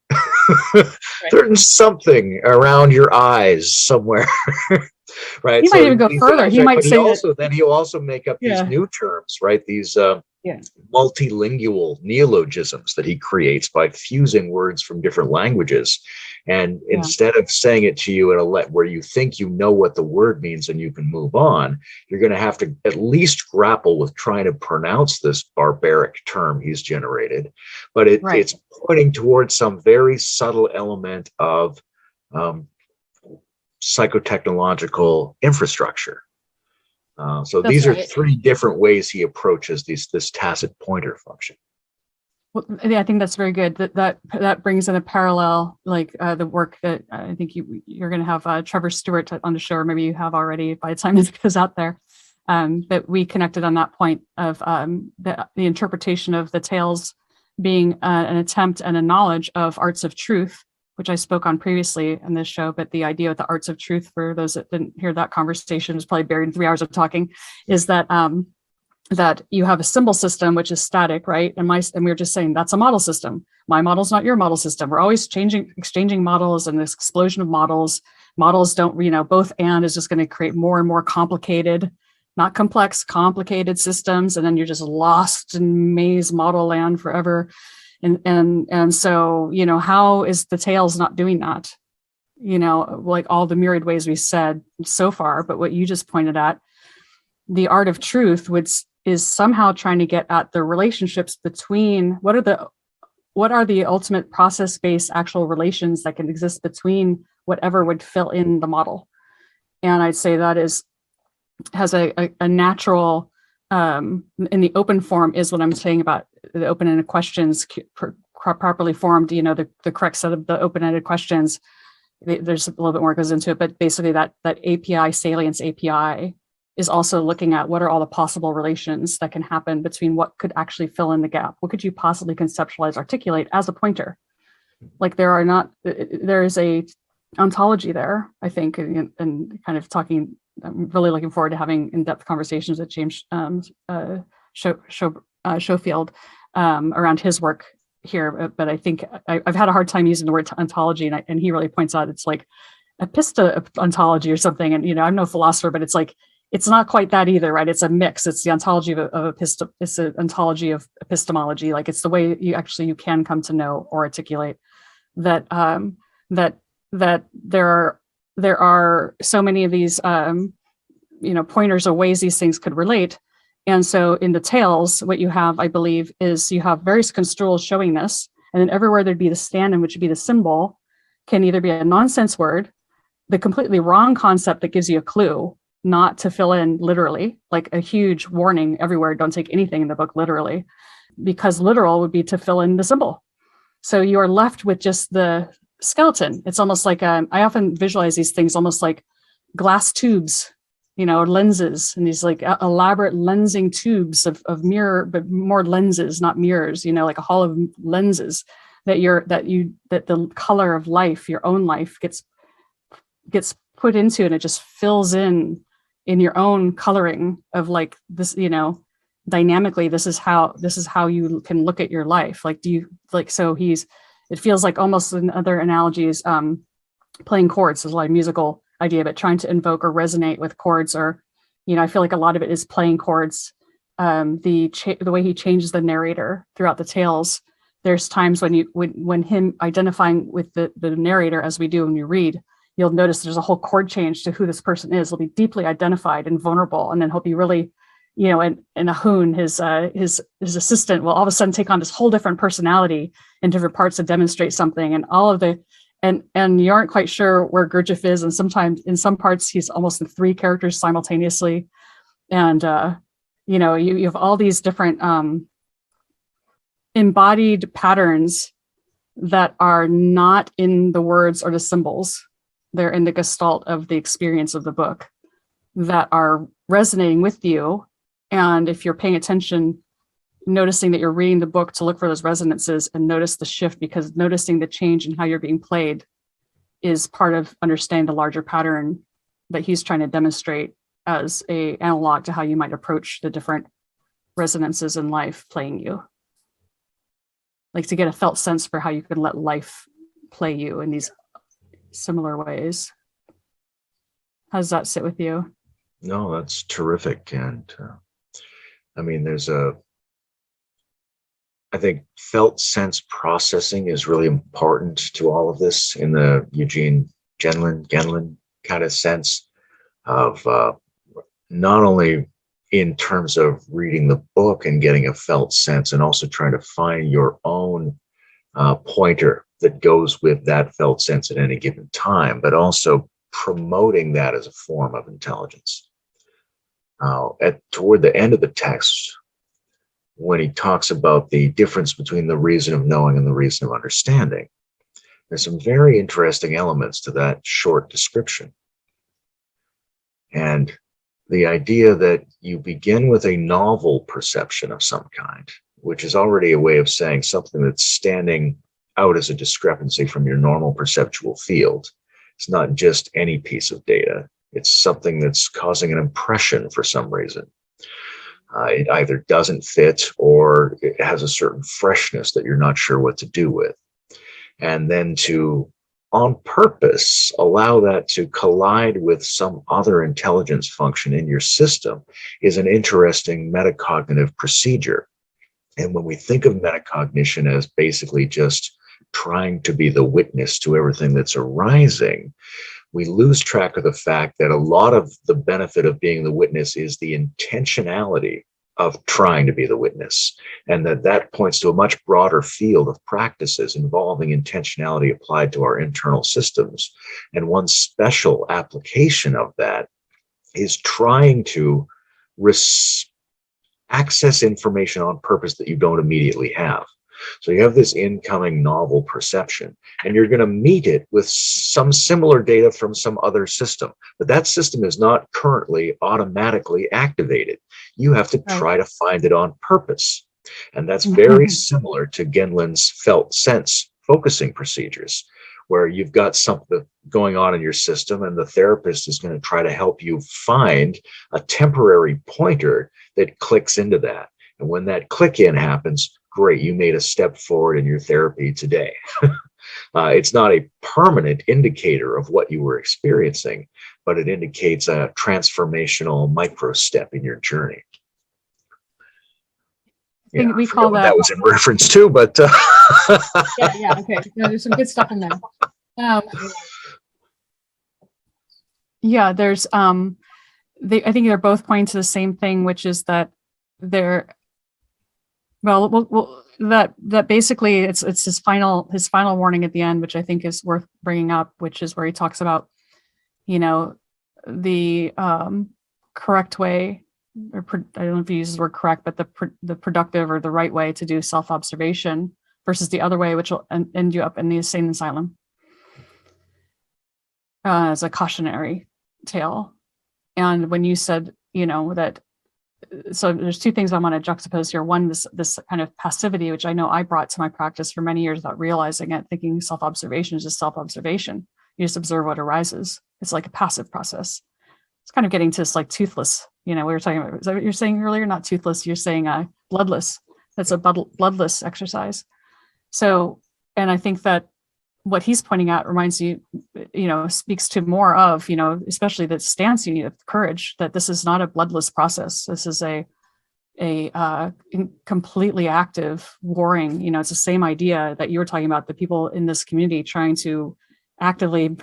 certain something around your eyes somewhere. Right. He might even go further. He might say then he'll also make up these new terms, right? These multilingual neologisms that he creates by fusing words from different languages. And instead of saying it to you in where you think you know what the word means and you can move on, you're going to have to at least grapple with trying to pronounce this barbaric term he's generated. But it's pointing towards some very subtle element of psychotechnological infrastructure. So these are three different ways he approaches this tacit pointer function. Well, yeah, I think that's very good. That brings in a parallel, like the work that I think you're going to have Trevor Stewart on the show, or maybe you have already by the time this goes out there. That we connected on that point of the interpretation of the tales being an attempt and a knowledge of arts of truth, which I spoke on previously in this show. But the idea with the arts of truth, for those that didn't hear that conversation, was probably buried in 3 hours of talking, is that that you have a symbol system, which is static, right? And we were just saying that's a model system. My model's not your model system. We're always exchanging models, and this explosion of models. Models don't, both and is just going to create more and more complicated, not complex, complicated systems. And then you're just lost in maze model land forever. And so, how is the tales not doing that? Like all the myriad ways we said so far, but what you just pointed at, the art of truth, which is somehow trying to get at the relationships between what are the ultimate process-based actual relations that can exist between whatever would fill in the model. And I'd say that has a natural, in the open form, is what I'm saying about the open-ended questions properly formed, the correct set of the open-ended questions. There's a little bit more goes into it, but basically that API, salience API, is also looking at what are all the possible relations that can happen between what could actually fill in the gap. What could you possibly conceptualize, articulate as a pointer? Like there is a ontology there, I think, and kind of talking, I'm really looking forward to having in-depth conversations with James Schofield around his work here. But I think I've had a hard time using the word ontology, and he really points out it's like epistoontology or something. And, I'm no philosopher, but it's like, it's not quite that either, right? It's a mix. It's the ontology it's an ontology of epistemology. Like it's the way you can come to know or articulate that there are so many of these pointers or ways these things could relate. And so in the tales, what you have, I believe, is you have various construals showing this, and then everywhere there'd be the stand-in, which would be the symbol, can either be a nonsense word, the completely wrong concept that gives you a clue, not to fill in literally, like a huge warning everywhere, don't take anything in the book literally, because literal would be to fill in the symbol. So you are left with just the skeleton. It's almost like, I often visualize these things almost like glass tubes, or lenses, and these like elaborate lensing tubes of mirror, but more lenses, not mirrors, like a hall of lenses that the color of life, your own life gets put into, and it just fills in your own coloring of like this, dynamically, this is how you can look at your life. Like, it feels like almost in other analogies, playing chords. There's a lot of musical idea, but trying to invoke or resonate with chords, or, I feel like a lot of it is playing chords. The way he changes the narrator throughout the tales, there's times when him identifying with the narrator, as we do when you read, you'll notice there's a whole chord change to who this person is. He'll be deeply identified and vulnerable, and then he'll be really, and Ahun, his assistant, will all of a sudden take on this whole different personality in different parts to demonstrate something, and all of the, and you aren't quite sure where Gurdjieff is, and sometimes in some parts he's almost in 3 characters simultaneously, and you have all these different embodied patterns that are not in the words or the symbols. They're in the gestalt of the experience of the book that are resonating with you. And if you're paying attention, noticing that you're reading the book to look for those resonances and notice the shift, because noticing the change in how you're being played is part of understanding the larger pattern that he's trying to demonstrate as a analog to how you might approach the different resonances in life playing you. Like to get a felt sense for how you can let life play you in these similar ways. How does that sit with you? No, that's terrific. And there's I think felt sense processing is really important to all of this in the Eugene Genlin kind of sense of not only in terms of reading the book and getting a felt sense, and also trying to find your own pointer that goes with that felt sense at any given time, but also promoting that as a form of intelligence. Toward the end of the text, when he talks about the difference between the reason of knowing and the reason of understanding, there's some very interesting elements to that short description. And the idea that you begin with a novel perception of some kind, which is already a way of saying something that's standing out as a discrepancy from your normal perceptual field. It's not just any piece of data. It's something that's causing an impression for some reason. It either doesn't fit or it has a certain freshness that you're not sure what to do with. And then to, on purpose, allow that to collide with some other intelligence function in your system is an interesting metacognitive procedure. And when we think of metacognition as basically just trying to be the witness to everything that's arising, we lose track of the fact that a lot of the benefit of being the witness is the intentionality of trying to be the witness, and that points to a much broader field of practices involving intentionality applied to our internal systems. And one special application of that is trying to access information on purpose that you don't immediately have. So you have this incoming novel perception, and you're going to meet it with some similar data from some other system, but that system is not currently automatically activated. You have to try to find it on purpose. And that's very similar to Genlin's felt sense focusing procedures, where you've got something going on in your system and the therapist is going to try to help you find a temporary pointer that clicks into that. And when that click in happens, great, you made a step forward in your therapy today. It's not a permanent indicator of what you were experiencing, but it indicates a transformational micro step in your journey. Yeah, we call that was in reference to, but yeah, okay. No, there's some good stuff in there. Yeah, there's I think they're both pointing to the same thing, which is that they're that basically it's his final warning at the end, which I think is worth bringing up, which is where he talks about, the correct way, or I don't know if he uses the word correct, but the productive or the right way to do self-observation versus the other way, which will end you up in the insane asylum, as a cautionary tale. And when you said, that, so there's 2 things I want to juxtapose here. One, this kind of passivity, which I know I brought to my practice for many years without realizing it, thinking self-observation is just self-observation. You just observe what arises. It's like a passive process. It's kind of getting to this like toothless, we were talking about, is that what you're saying earlier? Not toothless, you're saying bloodless. That's a bloodless exercise. So, and I think that what he's pointing out reminds you, speaks to more of, especially the stance you need of courage, that this is not a bloodless process. This is a completely active warring, it's the same idea that you were talking about, the people in this community trying to actively,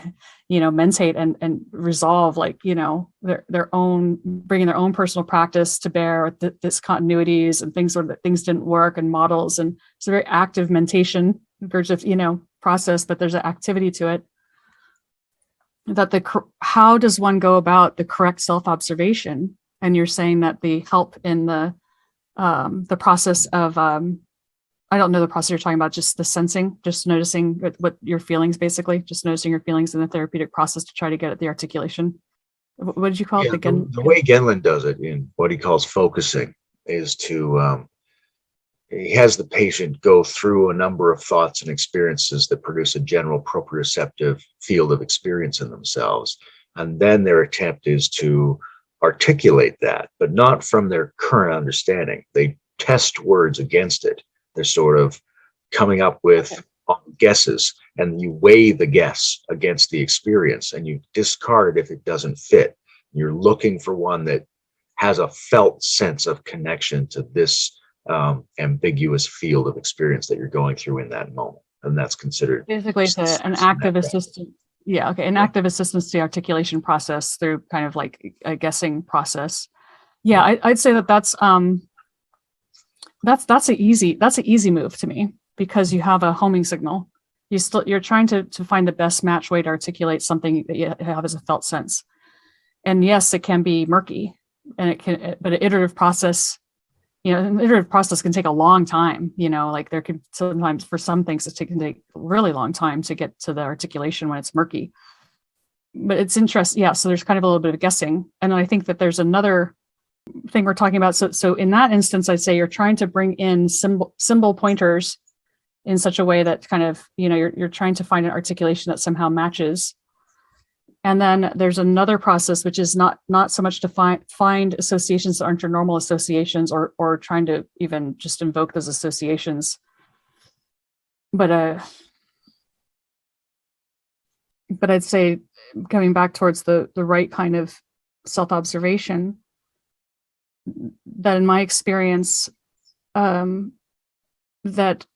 mentate and resolve, like, their own, bringing their own personal practice to bear with discontinuities and things that things didn't work and models. And it's a very active mentation, Gurdjieff, process, but there's an activity to it. That how does one go about the correct self-observation? And you're saying that the help in the process of, I don't know the process you're talking about, just the sensing, just noticing what your feelings, basically, just noticing your feelings in the therapeutic process to try to get at the articulation. What did you call it again? The way Genlin does it in what he calls focusing is to, he has the patient go through a number of thoughts and experiences that produce a general proprioceptive field of experience in themselves. And then their attempt is to articulate that, but not from their current understanding. They test words against it. They're sort of coming up with guesses, and you weigh the guess against the experience and you discard if it doesn't fit. You're looking for one that has a felt sense of connection to this ambiguous field of experience that you're going through in that moment. And that's considered basically an active assistance. Yeah. Okay. An active assistance to the articulation process through kind of like a guessing process. Yeah. I'd say that's an easy move to me, because you have a homing signal. You're trying to find the best match way to articulate something that you have as a felt sense. And yes, it can be murky, but an iterative process, an iterative process can take a long time, like there could sometimes, for some things, it can take a really long time to get to the articulation when it's murky. But it's interesting. Yeah. So there's kind of a little bit of guessing. And then I think that there's another thing we're talking about. So in that instance, I'd say you're trying to bring in symbol pointers in such a way that kind of, you're trying to find an articulation that somehow matches. And then there's another process, which is not so much to find associations that aren't your normal associations, or trying to even just invoke those associations. But I'd say, coming back towards the right kind of self-observation, that in my experience, that,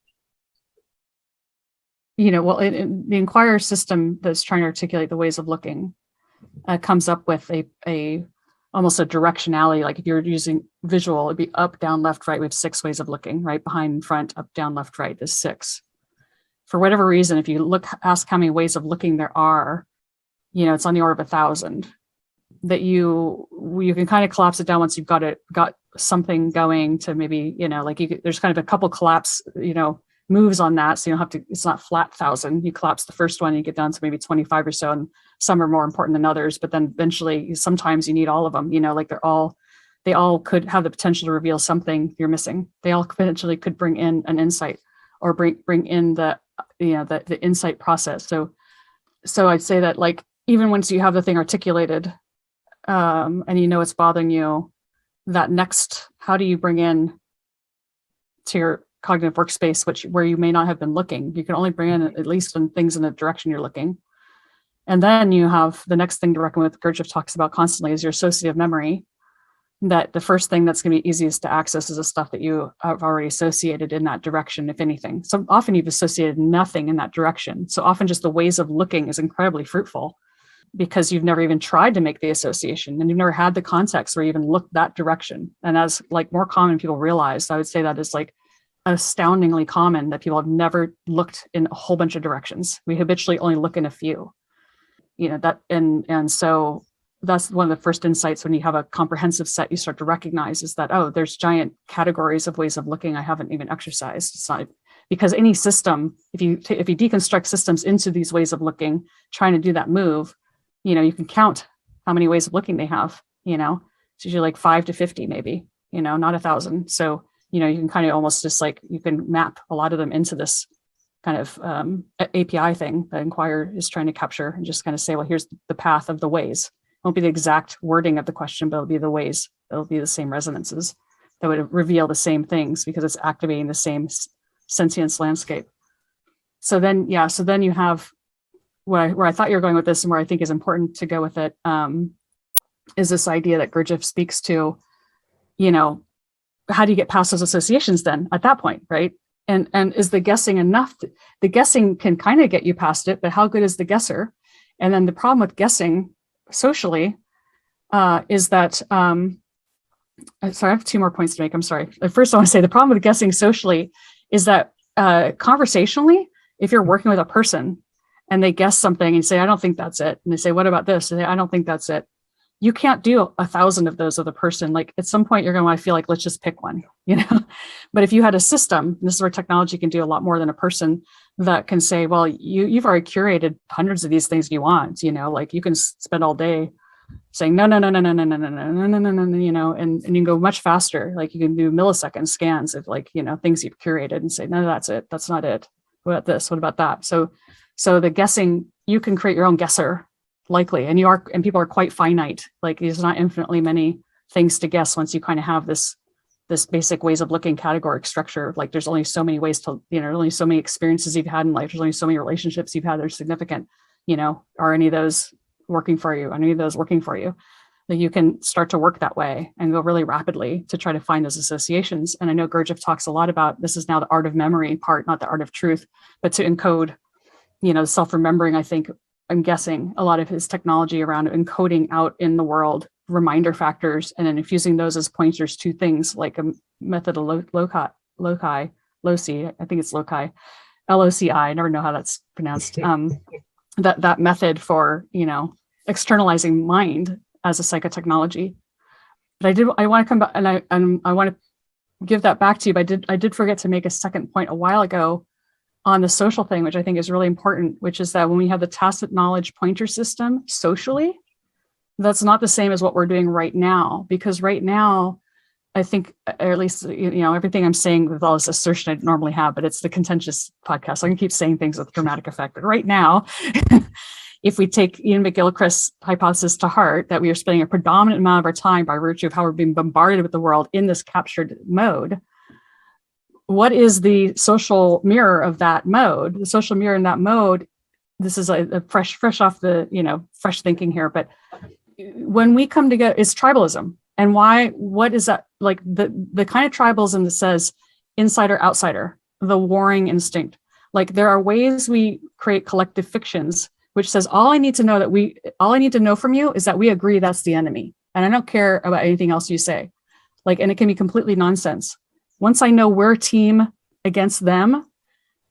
in the inquirer system that's trying to articulate the ways of looking, comes up with a almost a directionality. Like if you're using visual, it'd be up, down, left, right. We have 6 ways of looking, right? Behind, front, up, down, left, right is 6. For whatever reason, if you ask how many ways of looking there are, it's on the order of 1,000. That you can kind of collapse it down once you've got something going to maybe, there's kind of a couple collapse, moves on that. So you don't have to, it's not flat 1,000. You collapse the first one, you get down to maybe 25 or so, and some are more important than others. But then eventually, sometimes you need all of them, like they all could have the potential to reveal something you're missing. They all potentially could bring in an insight, or bring in the insight process. So I'd say that, like, even once you have the thing articulated, and it's bothering you, that next, how do you bring in to your cognitive workspace, where you may not have been looking? You can only bring in at least on things in the direction you're looking. And then you have the next thing to reckon with, Gurdjieff talks about constantly, is your associative memory. That the first thing that's going to be easiest to access is the stuff that you have already associated in that direction, if anything. So often you've associated nothing in that direction. So often just the ways of looking is incredibly fruitful, because you've never even tried to make the association, and you've never had the context where you even looked that direction. And as like more common people realize, I would say that is like astoundingly common, that people have never looked in a whole bunch of directions. We habitually only look in a few, and so that's one of the first insights when you have a comprehensive set, you start to recognize, is that, oh, there's giant categories of ways of looking I haven't even exercised. It's not, because any system, if you deconstruct systems into these ways of looking, trying to do that move, you can count how many ways of looking they have, it's usually like 5 to 50, maybe, not 1,000. So, you can kind of almost just like, you can map a lot of them into this kind of API thing that Inquirer is trying to capture, and just kind of say, well, here's the path of the ways. It won't be the exact wording of the question, but it'll be the ways. It'll be the same resonances that would reveal the same things, because it's activating the same sentience landscape. So then you have where I thought you were going with this, and where I think is important to go with it, is this idea that Gurdjieff speaks to, how do you get past those associations then at that point, right? And is the guessing enough? The guessing can kind of get you past it, but how good is the guesser? And then the problem with guessing socially is that, sorry, I have 2 more points to make. I'm sorry. First, I want to say the problem with guessing socially is that conversationally, if you're working with a person and they guess something and you say, I don't think that's it. And they say, what about this? And they say, I don't think that's it. You can't do 1,000 of those with a person. Like at some point you're going to want to feel like, let's just pick one, you know? But if you had a system, this is where technology can do a lot more than a person, that can say, well, you've already curated hundreds of these things you want, you know, like you can spend all day saying, no, you know, and you can go much faster. Like you can do millisecond scans of like, you know, things you've curated and say, no, that's it. That's not it. What about this? What about that? So the guessing, you can create your own guesser likely, and people are quite finite. Like there's not infinitely many things to guess once you kind of have this basic ways of looking categoric structure. Like there's only so many ways to, you know, only so many experiences you've had in life. There's only so many relationships you've had that are significant, you know, are any of those working for you? Are any of those working for you? That you can start to work that way and go really rapidly to try to find those associations. And I know Gurdjieff talks a lot about, this is now the art of memory part, not the art of truth, but to encode, you know, self-remembering. I think, I'm guessing a lot of his technology around encoding out in the world reminder factors and then infusing those as pointers to things like a method of loci, I think it's loci, LOCI, I never know how that's pronounced. That method for, you know, externalizing mind as a psychotechnology. But I want to come back and I want to give that back to you, but I did forget to make a second point a while ago on the social thing, which I think is really important, which is that when we have the tacit knowledge pointer system socially, that's not the same as what we're doing right now. Because right now, I think, or at least, you know, everything I'm saying with all this assertion I normally have, but it's the contentious podcast. So I can keep saying things with dramatic effect. But right now, if we take Ian McGilchrist's hypothesis to heart, that we are spending a predominant amount of our time by virtue of how we're being bombarded with the world in this captured mode, what is the social mirror of that mode? The social mirror in that mode, this is a fresh off the, you know, fresh thinking here, but when we come together, is tribalism. And what is that? Like the kind of tribalism that says insider, outsider, the warring instinct. Like there are ways we create collective fictions, which says, all I need to know from you is that we agree that's the enemy. And I don't care about anything else you say. Like, and it can be completely nonsense. Once I know we're a team against them,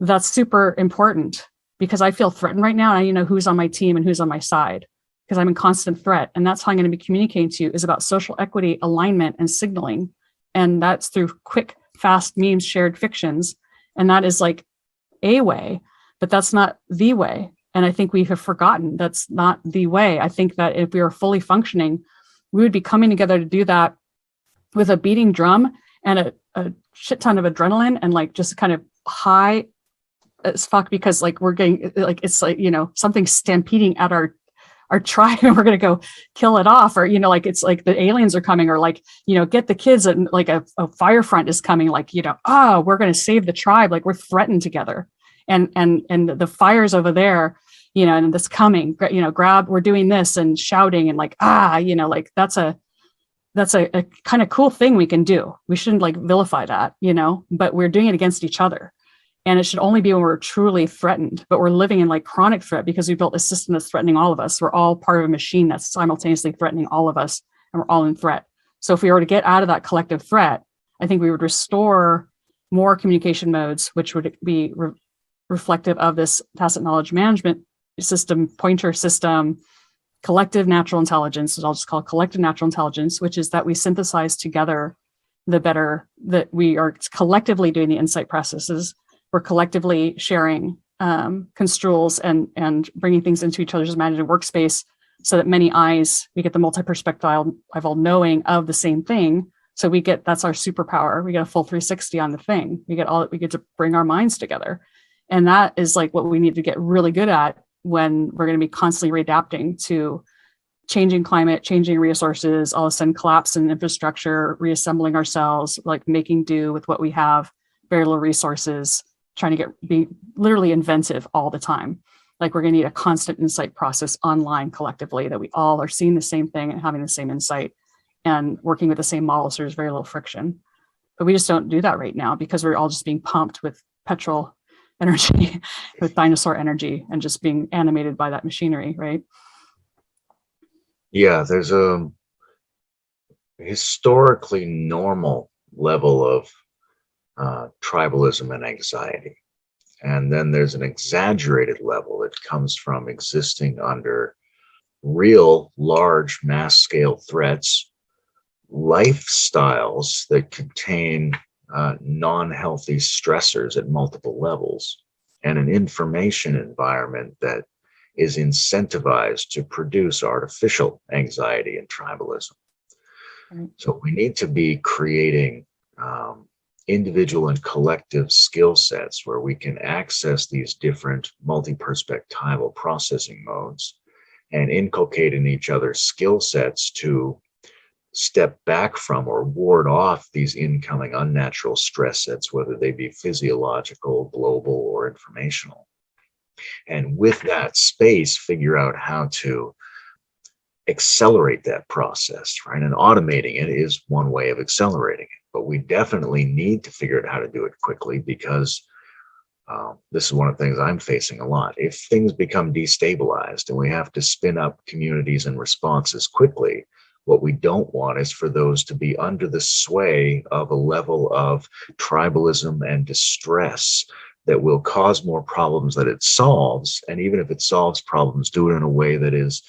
that's super important because I feel threatened right now. And I know who's on my team and who's on my side because I'm in constant threat. And that's how I'm going to be communicating to you, is about social equity, alignment, and signaling. And that's through quick, fast memes, shared fictions. And that is like a way, but that's not the way. And I think we have forgotten that's not the way. I think that if we were fully functioning, we would be coming together to do that with a beating drum and a shit ton of adrenaline and like just kind of high as fuck, because like we're getting like, it's like, you know, something stampeding at our tribe and we're going to go kill it off, or, you know, like it's like the aliens are coming, or like, you know, get the kids, and like a fire front is coming, like, you know, we're going to save the tribe, like we're threatened together, and the fire's over there, you know, and this coming, you know, we're doing this and shouting and like, you know, like that's a kind of cool thing we can do. We shouldn't like vilify that, you know, but we're doing it against each other. And it should only be when we're truly threatened, but we're living in like chronic threat because we built a system that's threatening all of us. We're all part of a machine that's simultaneously threatening all of us, and we're all in threat. So if we were to get out of that collective threat, I think we would restore more communication modes, which would be reflective of this tacit knowledge management system, pointer system, collective natural intelligence, which I'll just call collective natural intelligence, which is that we synthesize together the better, that we are collectively doing the insight processes. We're collectively sharing construals and bringing things into each other's imaginative workspace so that many eyes, we get the multi-perspective knowing of the same thing. So that's our superpower. We get a full 360 on the thing. We get to bring our minds together. And that is like what we need to get really good at when we're going to be constantly readapting to changing climate, changing resources, all of a sudden collapse in infrastructure, reassembling ourselves, like making do with what we have, very little resources, trying to be literally inventive all the time. Like we're going to need a constant insight process online collectively, that we all are seeing the same thing and having the same insight and working with the same model, so there's very little friction. But we just don't do that right now because we're all just being pumped with petrol energy, with dinosaur energy, and just being animated by that machinery, right? Yeah, there's a historically normal level of tribalism and anxiety. And then there's an exaggerated level that comes from existing under real large mass scale threats, lifestyles that contain non-healthy stressors at multiple levels, and an information environment that is incentivized to produce artificial anxiety and tribalism. So we need to be creating individual and collective skill sets where we can access these different multi-perspectival processing modes and inculcate in each other's skill sets to step back from or ward off these incoming unnatural stress sets, whether they be physiological, global, or informational. And with that space, figure out how to accelerate that process, right? And automating it is one way of accelerating it, but we definitely need to figure out how to do it quickly, because this is one of the things I'm facing a lot. If things become destabilized and we have to spin up communities and responses quickly, what we don't want is for those to be under the sway of a level of tribalism and distress that will cause more problems that it solves. And even if it solves problems, do it in a way that is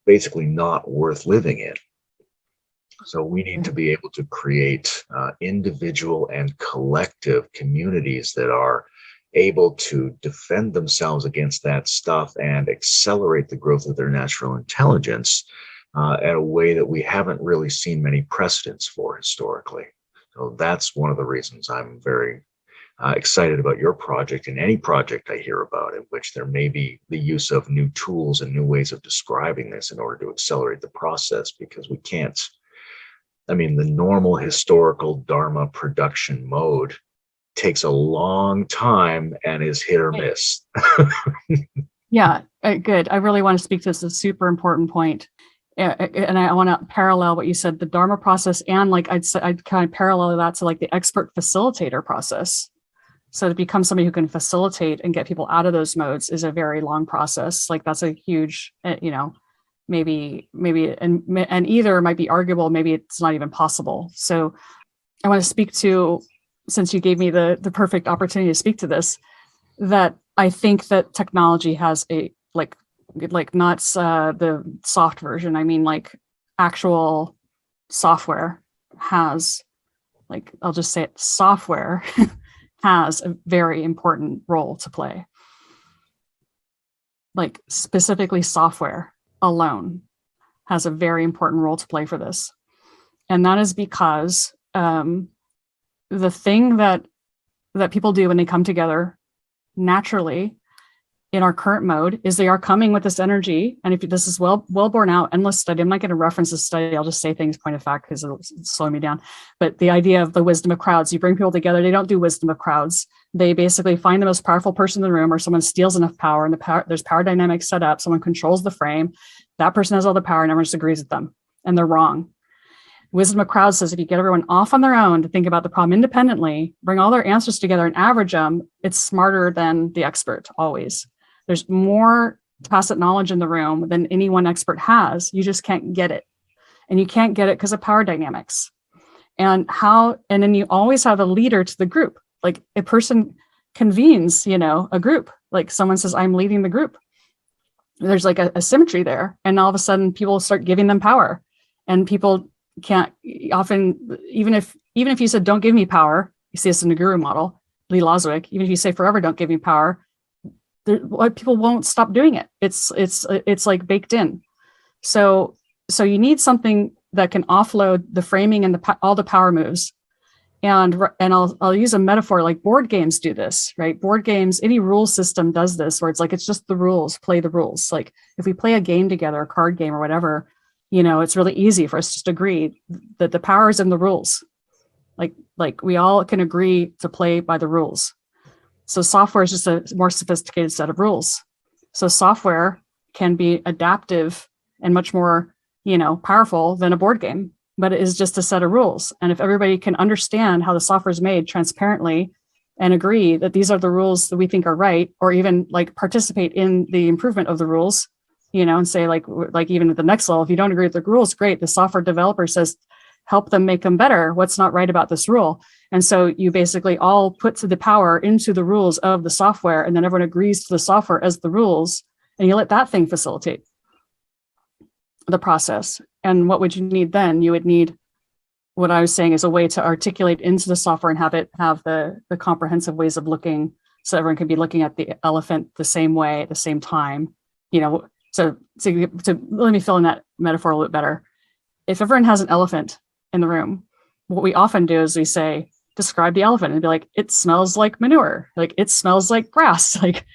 basically not worth living in. So we need to be able to create individual and collective communities that are able to defend themselves against that stuff and accelerate the growth of their natural intelligence in a way that we haven't really seen many precedents for historically. So that's one of the reasons I'm very excited about your project, and any project I hear about in which there may be the use of new tools and new ways of describing this in order to accelerate the process, because we can't, I mean, the normal historical Dharma production mode takes a long time and is hit or miss. Yeah, good. I really want to speak to this. It's a super important point. And I want to parallel what you said, the Dharma process, and like I'd kind of parallel that to like the expert facilitator process. So to become somebody who can facilitate and get people out of those modes is a very long process. Like that's a huge, maybe, and either might be arguable, maybe it's not even possible. So I want to speak to, since you gave me the perfect opportunity to speak to this, that I think that technology has a, like not the soft version. I mean, like actual software has, like, I'll just say it, software has a very important role to play. Like specifically software alone has a very important role to play for this. And that is because the thing that people do when they come together naturally in our current mode is they are coming with this energy. And if this is well borne out, endless study, I'm not going to reference this study. I'll just say things point of fact because it'll slow me down. But the idea of the wisdom of crowds, you bring people together, they don't do wisdom of crowds. They basically find the most powerful person in the room, or someone steals enough power, and there's power dynamics set up. Someone controls the frame. That person has all the power and everyone just agrees with them. And they're wrong. Wisdom of crowds says if you get everyone off on their own to think about the problem independently, bring all their answers together and average them, it's smarter than the expert always. There's more tacit knowledge in the room than any one expert has. You just can't get it. And you can't get it because of power dynamics. And then you always have a leader to the group. Like a person convenes, a group. Like someone says, I'm leading the group. There's like a symmetry there. And all of a sudden people start giving them power. And people can't often, even if you said, don't give me power, you see this in the guru model, Lee Lozwick, even if you say forever, don't give me power, people won't stop doing it. It's like baked in. So you need something that can offload the framing and all the power moves. And I'll use a metaphor, like board games do this, right? Board games, any rule system does this, where it's like, it's just the rules, play the rules. Like if we play a game together, a card game or whatever, it's really easy for us to just agree that the power is in the rules. Like we all can agree to play by the rules. So software is just a more sophisticated set of rules. So software can be adaptive and much more, powerful than a board game. but it is just a set of rules. And if everybody can understand how the software is made transparently and agree that these are the rules that we think are right, or even like participate in the improvement of the rules, and say like even at the next level, if you don't agree with the rules, great. The software developer says, help them make them better. What's not right about this rule? And so you basically all put to the power into the rules of the software, and then everyone agrees to the software as the rules, and you let that thing facilitate the process. And what would you need then? You would need, what I was saying is a way to articulate into the software and have it have the comprehensive ways of looking, so everyone can be looking at the elephant the same way at the same time. So let me fill in that metaphor a little bit better. If everyone has an elephant in the room, what we often do is we say, describe the elephant, and be like, it smells like manure, like it smells like grass, like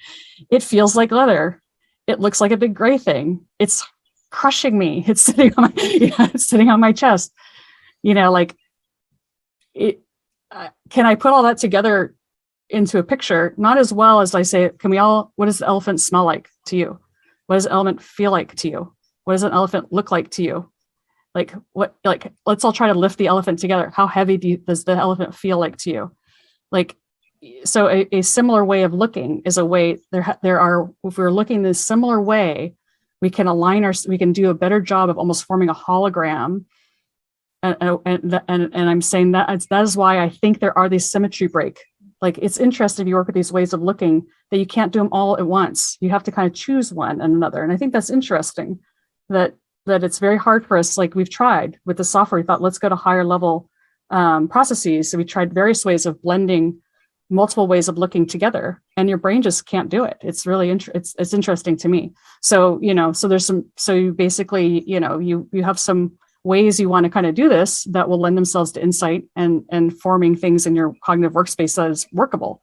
it feels like leather, it looks like a big gray thing, it's crushing me, it's sitting on my it's sitting on my chest. Like it. Can I put all that together into a picture? Not as well as I say, what does the elephant smell like to you? What does the elephant feel like to you? What does an elephant look like to you? Let's all try to lift the elephant together. How heavy does the elephant feel like to you? So a similar way of looking is a way there are, if we're looking this similar way, we can we can do a better job of almost forming a hologram. And I'm saying that is why I think there are these symmetry break. Like, it's interesting if you work with these ways of looking that you can't do them all at once. You have to kind of choose one and another. And I think that's interesting that it's very hard for us. Like, we've tried with the software, we thought, let's go to higher level processes. So we tried various ways of blending multiple ways of looking together, and your brain just can't do it. It's really it's interesting to me. So, so you basically, you have some ways you want to kind of do this that will lend themselves to insight and forming things in your cognitive workspace that is workable.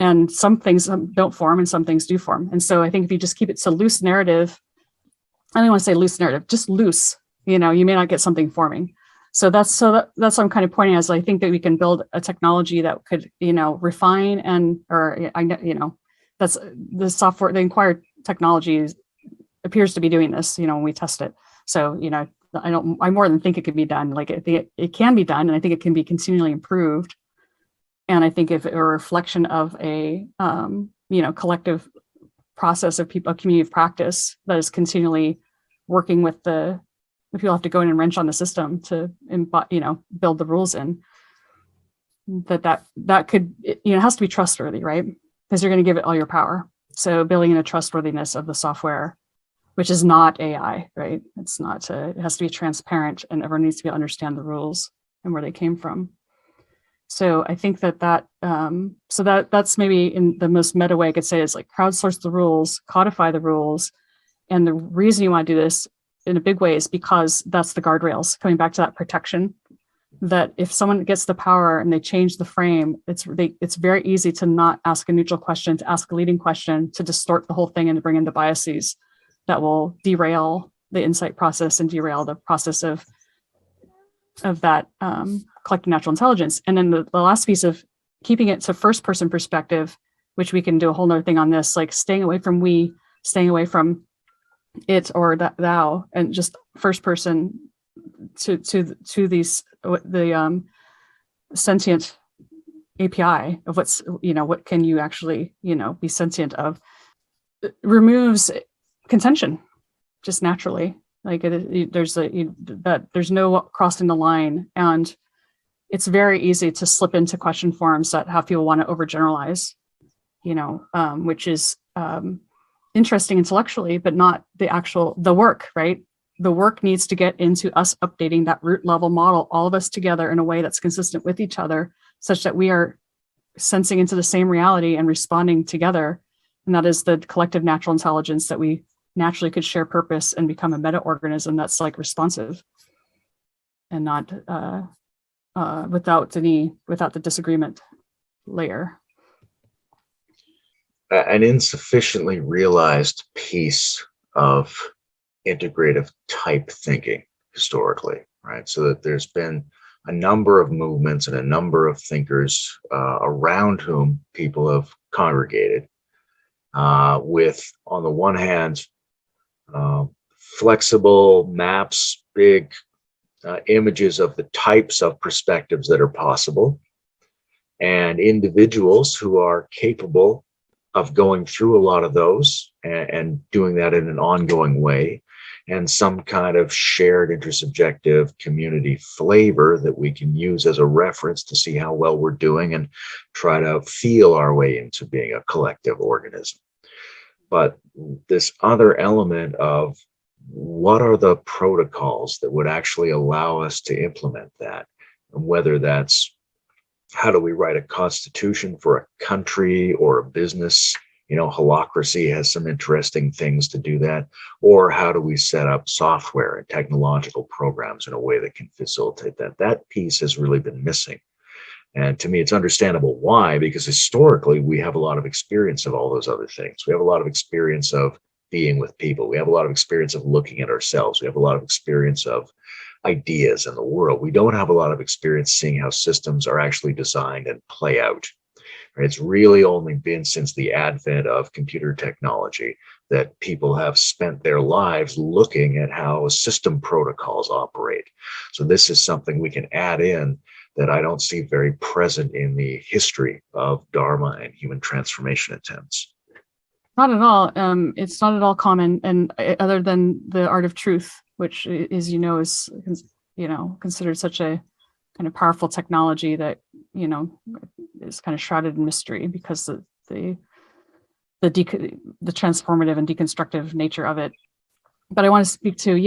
And some things don't form and some things do form. And so I think if you just keep it to loose narrative, I don't want to say loose narrative, just loose, you may not get something forming. So that's what I'm kind of pointing as. I think that we can build a technology that could, refine that's the software, the acquired technology appears to be doing this, when we test it. So, I more than think it could be done. Like, it can be done, and I think it can be continually improved. And I think if it were a reflection of a, collective process of people, a community of practice that is continually working with people have to go in and wrench on the system to, build the rules in, that could, it has to be trustworthy, right? Because you're going to give it all your power. So building in a trustworthiness of the software, which is not AI, right? It's not, it has to be transparent, and everyone needs to be able to understand the rules and where they came from. So I think that's maybe in the most meta way I could say is like crowdsource the rules, codify the rules. And the reason you want to do this in a big way is because that's the guardrails, coming back to that protection, that if someone gets the power and they change the frame, it's very easy to not ask a neutral question, to ask a leading question, to distort the whole thing and to bring in the biases that will derail the insight process and derail the process of that collective natural intelligence. And then the last piece of keeping it to first person perspective, which we can do a whole nother thing on this, like staying away from we, staying away from it or that thou, and just first person to these, the sentient API of what's, what can you actually, be sentient of, it removes contention just naturally. Like there's no crossing the line, and it's very easy to slip into question forms that have people want to overgeneralize, which is interesting intellectually, but not the work, right? The work needs to get into us updating that root level model, all of us together in a way that's consistent with each other, such that we are sensing into the same reality and responding together. And that is the collective natural intelligence that we naturally could share purpose and become a meta-organism that's like responsive and not without the disagreement layer. An insufficiently realized piece of integrative type thinking historically, right? So that there's been a number of movements and a number of thinkers around whom people have congregated with, on the one hand, flexible maps, big images of the types of perspectives that are possible, and individuals who are capable of going through a lot of those and doing that in an ongoing way, and some kind of shared intersubjective community flavor that we can use as a reference to see how well we're doing and try to feel our way into being a collective organism. But this other element of what are the protocols that would actually allow us to implement that, and whether that's how do we write a constitution for a country or a business? Holacracy has some interesting things to do that. Or how do we set up software and technological programs in a way that can facilitate that? That piece has really been missing. And to me, it's understandable why, because historically we have a lot of experience of all those other things. We have a lot of experience of being with people. We have a lot of experience of looking at ourselves. We have a lot of experience of ideas in the world. We don't have a lot of experience seeing how systems are actually designed and play out. It's really only been since the advent of computer technology that people have spent their lives looking at how system protocols operate. So this is something we can add in that I don't see very present in the history of Dharma and human transformation attempts. Not at all. It's not at all common, and other than the art of truth, which is considered such a kind of powerful technology that is kind of shrouded in mystery because of the transformative and deconstructive nature of it. But I want to speak to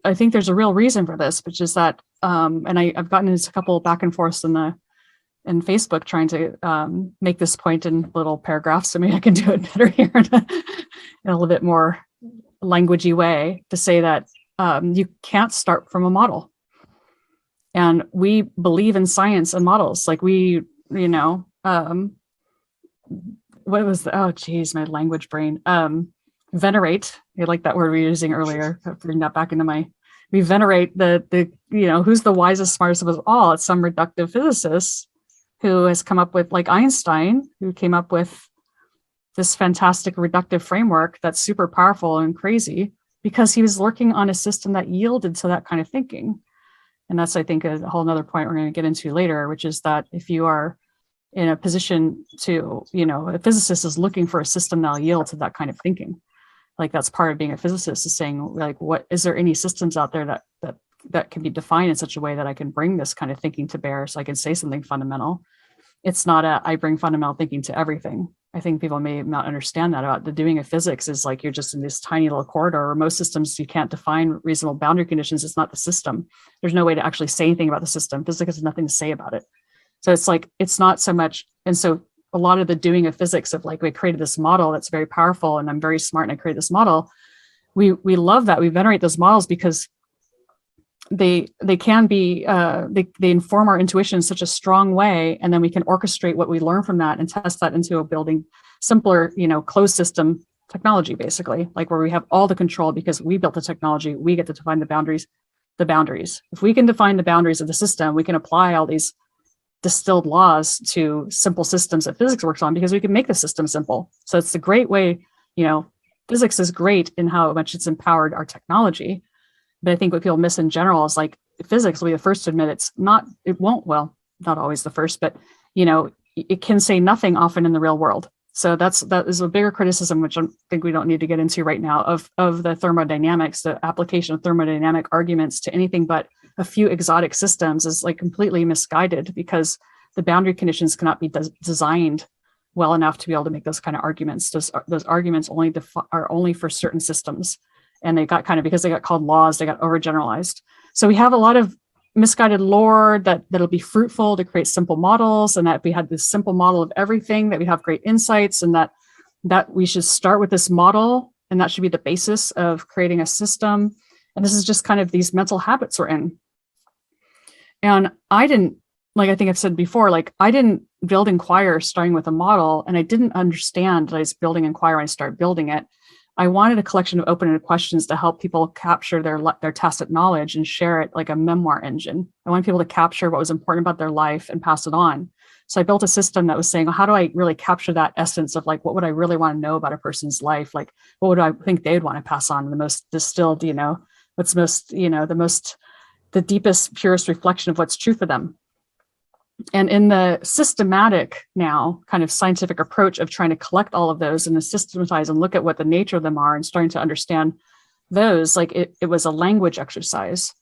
I think there's a real reason for this, which is that and I've gotten into a couple back and forths in Facebook trying to make this point in little paragraphs. So maybe I can do it better here in a little bit more languagey way to say that you can't start from a model. And we believe in science and models. Like what was my language brain. Venerate. I like that word we were using earlier. Bring that back into we venerate the who's the wisest, smartest of us all. It's some reductive physicist who has come up with, like Einstein, who came up with this fantastic reductive framework that's super powerful and crazy because he was working on a system that yielded to that kind of thinking. And that's, I think, a whole nother point we're going to get into later, which is that if you are in a position to, a physicist is looking for a system that'll yield to that kind of thinking. Like that's part of being a physicist, is saying, like, what is there any systems out there that can be defined in such a way that I can bring this kind of thinking to bear, so I can say something fundamental. It's not I bring fundamental thinking to everything. I think people may not understand that about the doing of physics is like you're just in this tiny little corridor, or most systems you can't define reasonable boundary conditions. It's not the system. There's no way to actually say anything about the system. Physics has nothing to say about it. So it's like, it's not so much. And so a lot of the doing of physics of like, we created this model that's very powerful and I'm very smart and I created this model. We love that. We venerate those models because they can be, they inform our intuition in such a strong way. And then we can orchestrate what we learn from that and test that into a building simpler, closed system technology, basically, like where we have all the control because we built the technology, we get to define the boundaries. If we can define the boundaries of the system, we can apply all these distilled laws to simple systems that physics works on because we can make the system simple. So it's a great way, physics is great in how much it's empowered our technology. But I think what people miss in general is like physics will be the first to admit not always the first, but it can say nothing often in the real world. So that is a bigger criticism, which I think we don't need to get into right now, of the thermodynamics. The application of thermodynamic arguments to anything but a few exotic systems is like completely misguided because the boundary conditions cannot be designed well enough to be able to make those kind of arguments. Those arguments are only for certain systems. And they got because they got called laws, they got overgeneralized. So we have a lot of misguided lore that'll be fruitful to create simple models, and that if we had this simple model of everything, that we'd have great insights, and that we should start with this model, and that should be the basis of creating a system. And this is just kind of these mental habits we're in. And I didn't, like I think I've said before, like I didn't build Inquire starting with a model, and I didn't understand that I was building Inquire when I started building it. I wanted a collection of open-ended questions to help people capture their tacit knowledge and share it like a memoir engine. I wanted people to capture what was important about their life and pass it on. So I built a system that was saying, well, how do I really capture that essence of like, what would I really want to know about a person's life? Like, what would I think they would want to pass on? The most distilled, what's most, the most the deepest, purest reflection of what's true for them. And in the systematic now kind of scientific approach of trying to collect all of those and to systematize and look at what the nature of them are and starting to understand those, like it was a language exercise.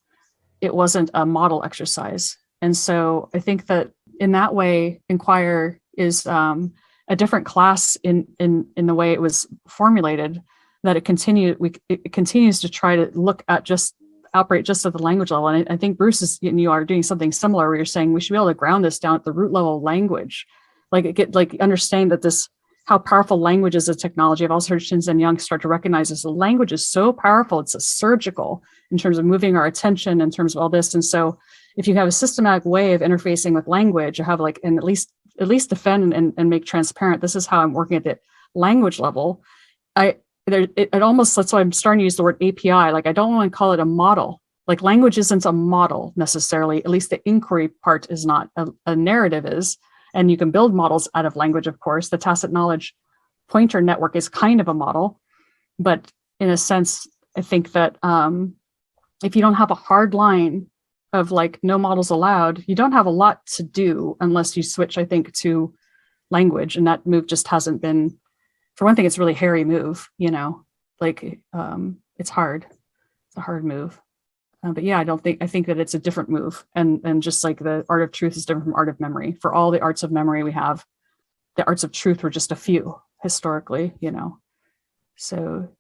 It wasn't a model exercise. And so I think that in that way, Inquire is a different class in the way it was formulated, that it continues to try to look at operate just at the language level. And I think Bruce you are doing something similar where you're saying we should be able to ground this down at the root level of language, understanding that how powerful language is a technology. I've also heard Shinzen Young start to recognize this. The language is so powerful, it's a surgical in terms of moving our attention, in terms of all this. And so if you have a systematic way of interfacing with language, or have and at least defend and make transparent, this is how I'm working at the language level. It almost, that's why I'm starting to use the word API. I don't want to call it a model. Language isn't a model necessarily, at least the inquiry part is not, a narrative is, and you can build models out of language, of course. The Tacit Knowledge Pointer Network is kind of a model, but in a sense, I think that if you don't have a hard line of no models allowed, you don't have a lot to do unless you switch, I think, to language. And that move just hasn't been, for one thing, it's a really hairy move, it's hard. It's a hard move. But yeah, I think that it's a different move. And just like the art of truth is different from art of memory. For all the arts of memory we have, the arts of truth were just a few historically, So,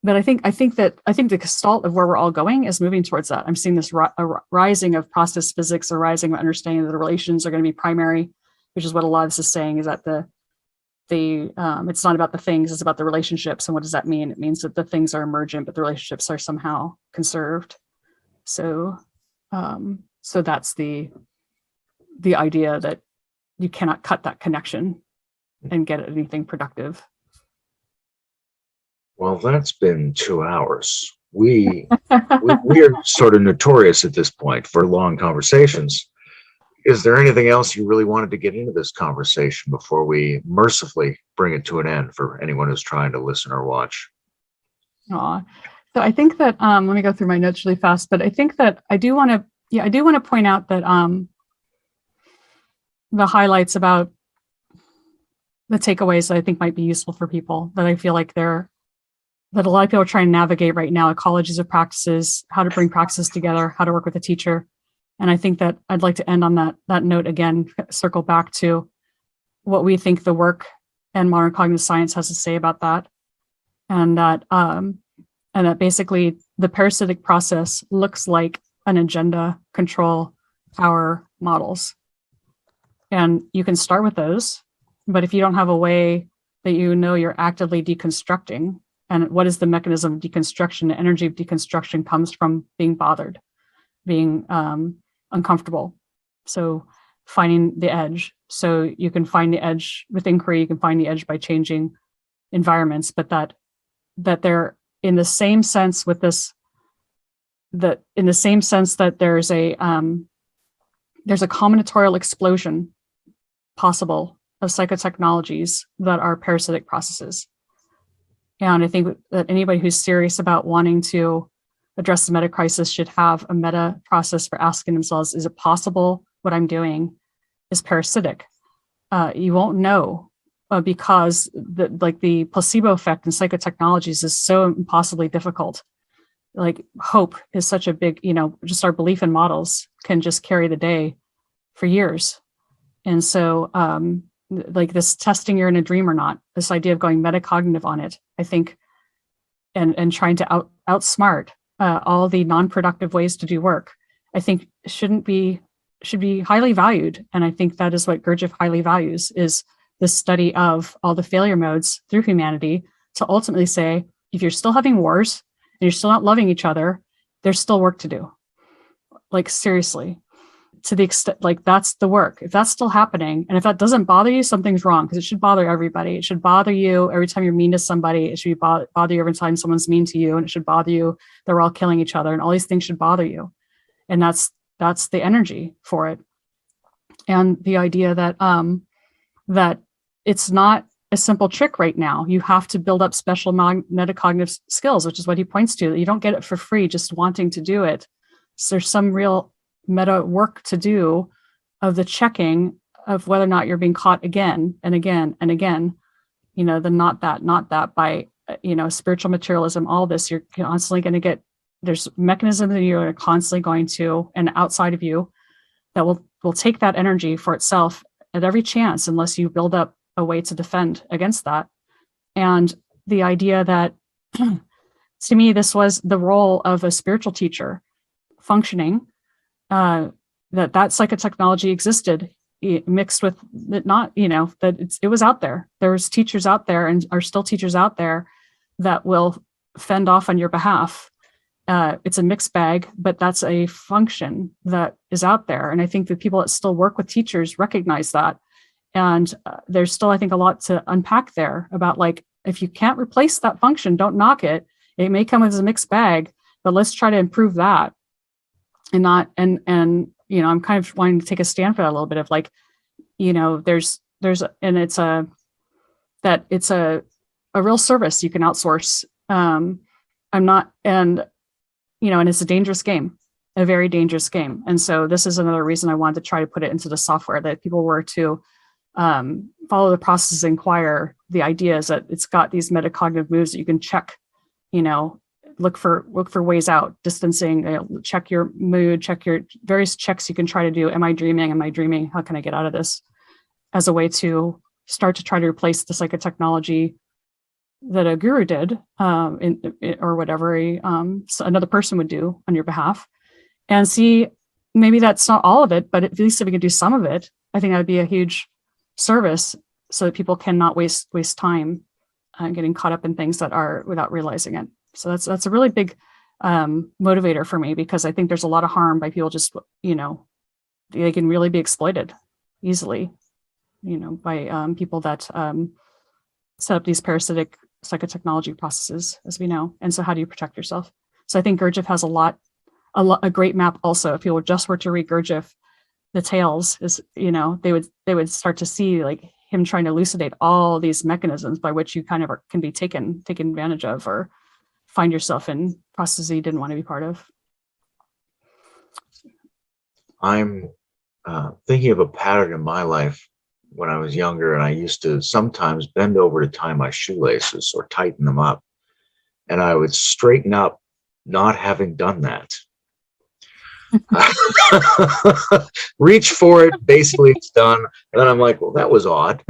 but I think the gestalt of where we're all going is moving towards that. I'm seeing this rising of process physics, a rising of understanding that the relations are going to be primary, which is what a lot of this is saying, is that it's not about the things, it's about the relationships. And what does that mean? It means that the things are emergent, but the relationships are somehow conserved. So that's the idea that you cannot cut that connection and get anything productive. Well, that's been 2 hours. We are sort of notorious at this point for long conversations. Is there anything else you really wanted to get into this conversation before we mercifully bring it to an end for anyone who's trying to listen or watch? So I think that let me go through my notes really fast, but I think that I do want to point out that the highlights about the takeaways that I think might be useful for people, that I feel like that a lot of people are trying to navigate right now, ecologies of practices, how to bring practices together, how to work with a teacher. And I think that I'd like to end on that note again, circle back to what we think the work and modern cognitive science has to say about that. And that basically the parasitic process looks like an agenda, control, power models. And you can start with those, but if you don't have a way that you're actively deconstructing, and what is the mechanism of deconstruction? The energy of deconstruction comes from being bothered, being uncomfortable. So finding the edge. So you can find the edge with inquiry, you can find the edge by changing environments, but that they're in the same sense with this, that in the same sense that there's a combinatorial explosion possible of psychotechnologies that are parasitic processes. And I think that anybody who's serious about wanting to address the meta crisis should have a meta process for asking themselves, is it possible what I'm doing is parasitic? You won't know because the placebo effect in psychotechnologies is so impossibly difficult. Hope is such a big, just our belief in models can just carry the day for years. And so this testing you're in a dream or not, this idea of going metacognitive on it, I think, and trying to outsmart all the non-productive ways to do work, I think should be highly valued. And I think that is what Gurdjieff highly values, is the study of all the failure modes through humanity, to ultimately say, if you're still having wars and you're still not loving each other, there's still work to do. Seriously, to the extent, that's the work. If that's still happening, and if that doesn't bother you, something's wrong, because it should bother everybody. It should bother you every time you're mean to somebody. It should bother you every time someone's mean to you, and it should bother you that we're all killing each other, and all these things should bother you. And that's the energy for it. And the idea that that it's not a simple trick right now. You have to build up special metacognitive skills, which is what he points to. You don't get it for free just wanting to do it. So there's some real meta work to do of the checking of whether or not you're being caught again and again and again. The not that by, spiritual materialism, all this, you're constantly going to get, there's mechanisms that you're constantly going to, and outside of you, that will take that energy for itself at every chance, unless you build up a way to defend against that. And the idea that, to me, this was the role of a spiritual teacher functioning, that psychotechnology existed, mixed with it, not, that it was out there. There was teachers out there, and are still teachers out there, that will fend off on your behalf. It's a mixed bag, but that's a function that is out there. And I think the people that still work with teachers recognize that. And there's still, I think, a lot to unpack there about, like, if you can't replace that function, don't knock it. It may come as a mixed bag, but let's try to improve that. And not, and I'm kind of wanting to take a stand for that a little bit of, like, there's, and it's a real service you can outsource. And it's a dangerous game, a very dangerous game. And so this is another reason I wanted to try to put it into the software, that people were to follow the process, inquire. The idea is that it's got these metacognitive moves that you can check, look for ways out, distancing, check your mood, check your various checks you can try to do. Am I dreaming? Am I dreaming? How can I get out of this? As a way to start to try to replace the psychotechnology that a guru did, or whatever another person would do on your behalf, and see, maybe that's not all of it, but at least if we could do some of it, I think that would be a huge service, so that people cannot waste time getting caught up in things that are without realizing it. So that's a really big motivator for me, because I think there's a lot of harm by people just, they can really be exploited easily, by people that set up these parasitic psychotechnology processes, as we know. And so how do you protect yourself? So I think Gurdjieff has a great map also. If people just were to read Gurdjieff, the tales is, they would start to see, like, him trying to elucidate all these mechanisms by which you kind of can be taken advantage of, or find yourself in processes you didn't want to be part of. I'm thinking of a pattern in my life when I was younger, and I used to sometimes bend over to tie my shoelaces or tighten them up, and I would straighten up not having done that. Reach for it, basically it's done, and then I'm like, well, that was odd.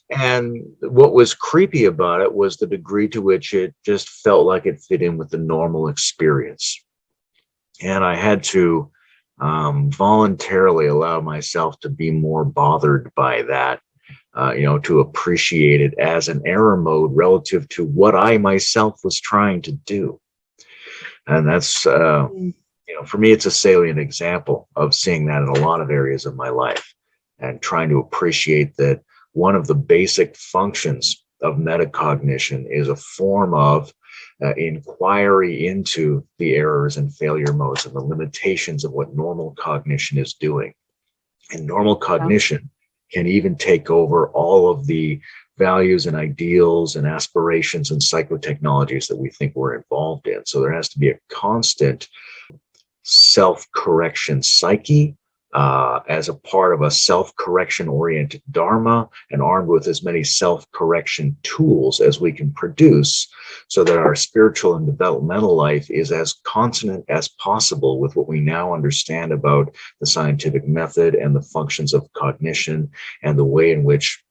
And what was creepy about it was the degree to which it just felt like it fit in with the normal experience, and I had to voluntarily allow myself to be more bothered by that, to appreciate it as an error mode relative to what I myself was trying to do. And that's, for me, it's a salient example of seeing that in a lot of areas of my life, and trying to appreciate that one of the basic functions of metacognition is a form of inquiry into the errors and failure modes and the limitations of what normal cognition is doing. And normal cognition can even take over all of the values and ideals and aspirations and psychotechnologies that we think we're involved in. So there has to be a constant self-correction psyche, as a part of a self-correction oriented dharma, and armed with as many self-correction tools as we can produce, so that our spiritual and developmental life is as consonant as possible with what we now understand about the scientific method and the functions of cognition, and the way in which,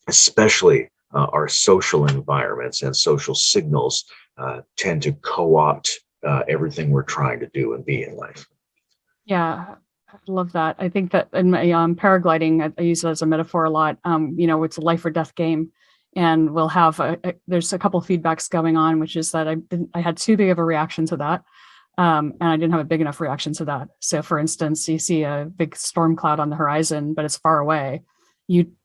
especially our social environments and social signals, tend to co-opt everything we're trying to do and be in life. Yeah. I love that. I think that in my paragliding, I use it as a metaphor a lot. It's a life or death game, and we'll have there's a couple of feedbacks going on, which is that I had too big of a reaction to that, and I didn't have a big enough reaction to that. So, for instance, you see a big storm cloud on the horizon, but it's far away.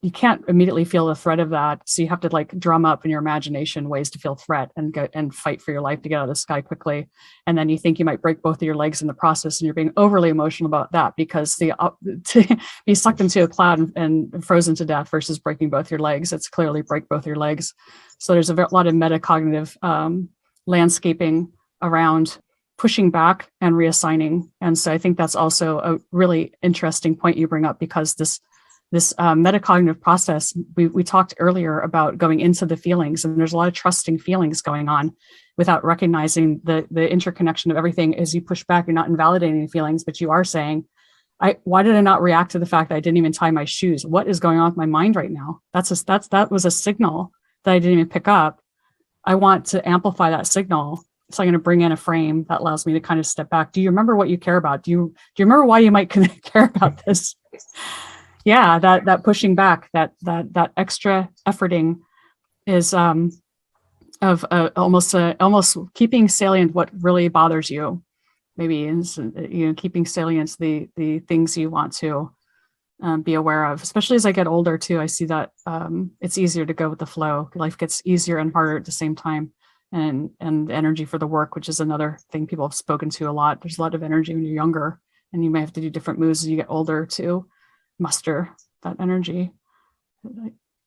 you can't immediately feel the threat of that. So you have to like drum up in your imagination ways to feel threat and go and fight for your life to get out of the sky quickly. And then you think you might break both of your legs in the process, and you're being overly emotional about that, because to be sucked into a cloud and frozen to death versus breaking both your legs, it's clearly break both your legs. So there's a lot of metacognitive landscaping around pushing back and reassigning. And so I think that's also a really interesting point you bring up, because this metacognitive process, we talked earlier about going into the feelings, and there's a lot of trusting feelings going on without recognizing the interconnection of everything. As you push back, you're not invalidating the feelings, but you are saying, why did I not react to the fact that I didn't even tie my shoes? What is going on with my mind right now? That was a signal that I didn't even pick up. I want to amplify that signal. So I'm going to bring in a frame that allows me to kind of step back. Do you remember what you care about? Do you remember why you might care about this? Yeah, that pushing back, that extra efforting is almost keeping salient what really bothers you. Maybe is keeping salient the things you want to be aware of. Especially as I get older too, I see that it's easier to go with the flow. Life gets easier and harder at the same time. And energy for the work, which is another thing people have spoken to a lot. There's a lot of energy when you're younger, and you may have to do different moves as you get older to muster that energy.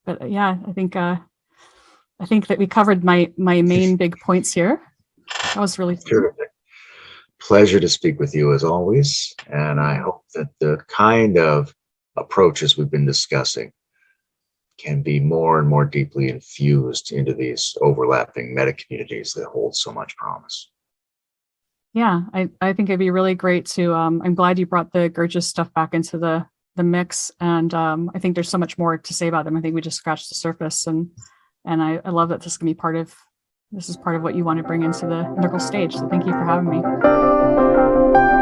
But yeah, I think that we covered my main big points here. That was really terrific. Pleasure to speak with you as always, and I hope that the kind of approaches we've been discussing can be more and more deeply infused into these overlapping meta communities that hold so much promise. Yeah, I think it'd be really great to, I'm glad you brought the Gurdjieff stuff back into the mix. And I think there's so much more to say about them. I think we just scratched the surface, and I love that this can be part of what you want to bring into the integral stage. So thank you for having me.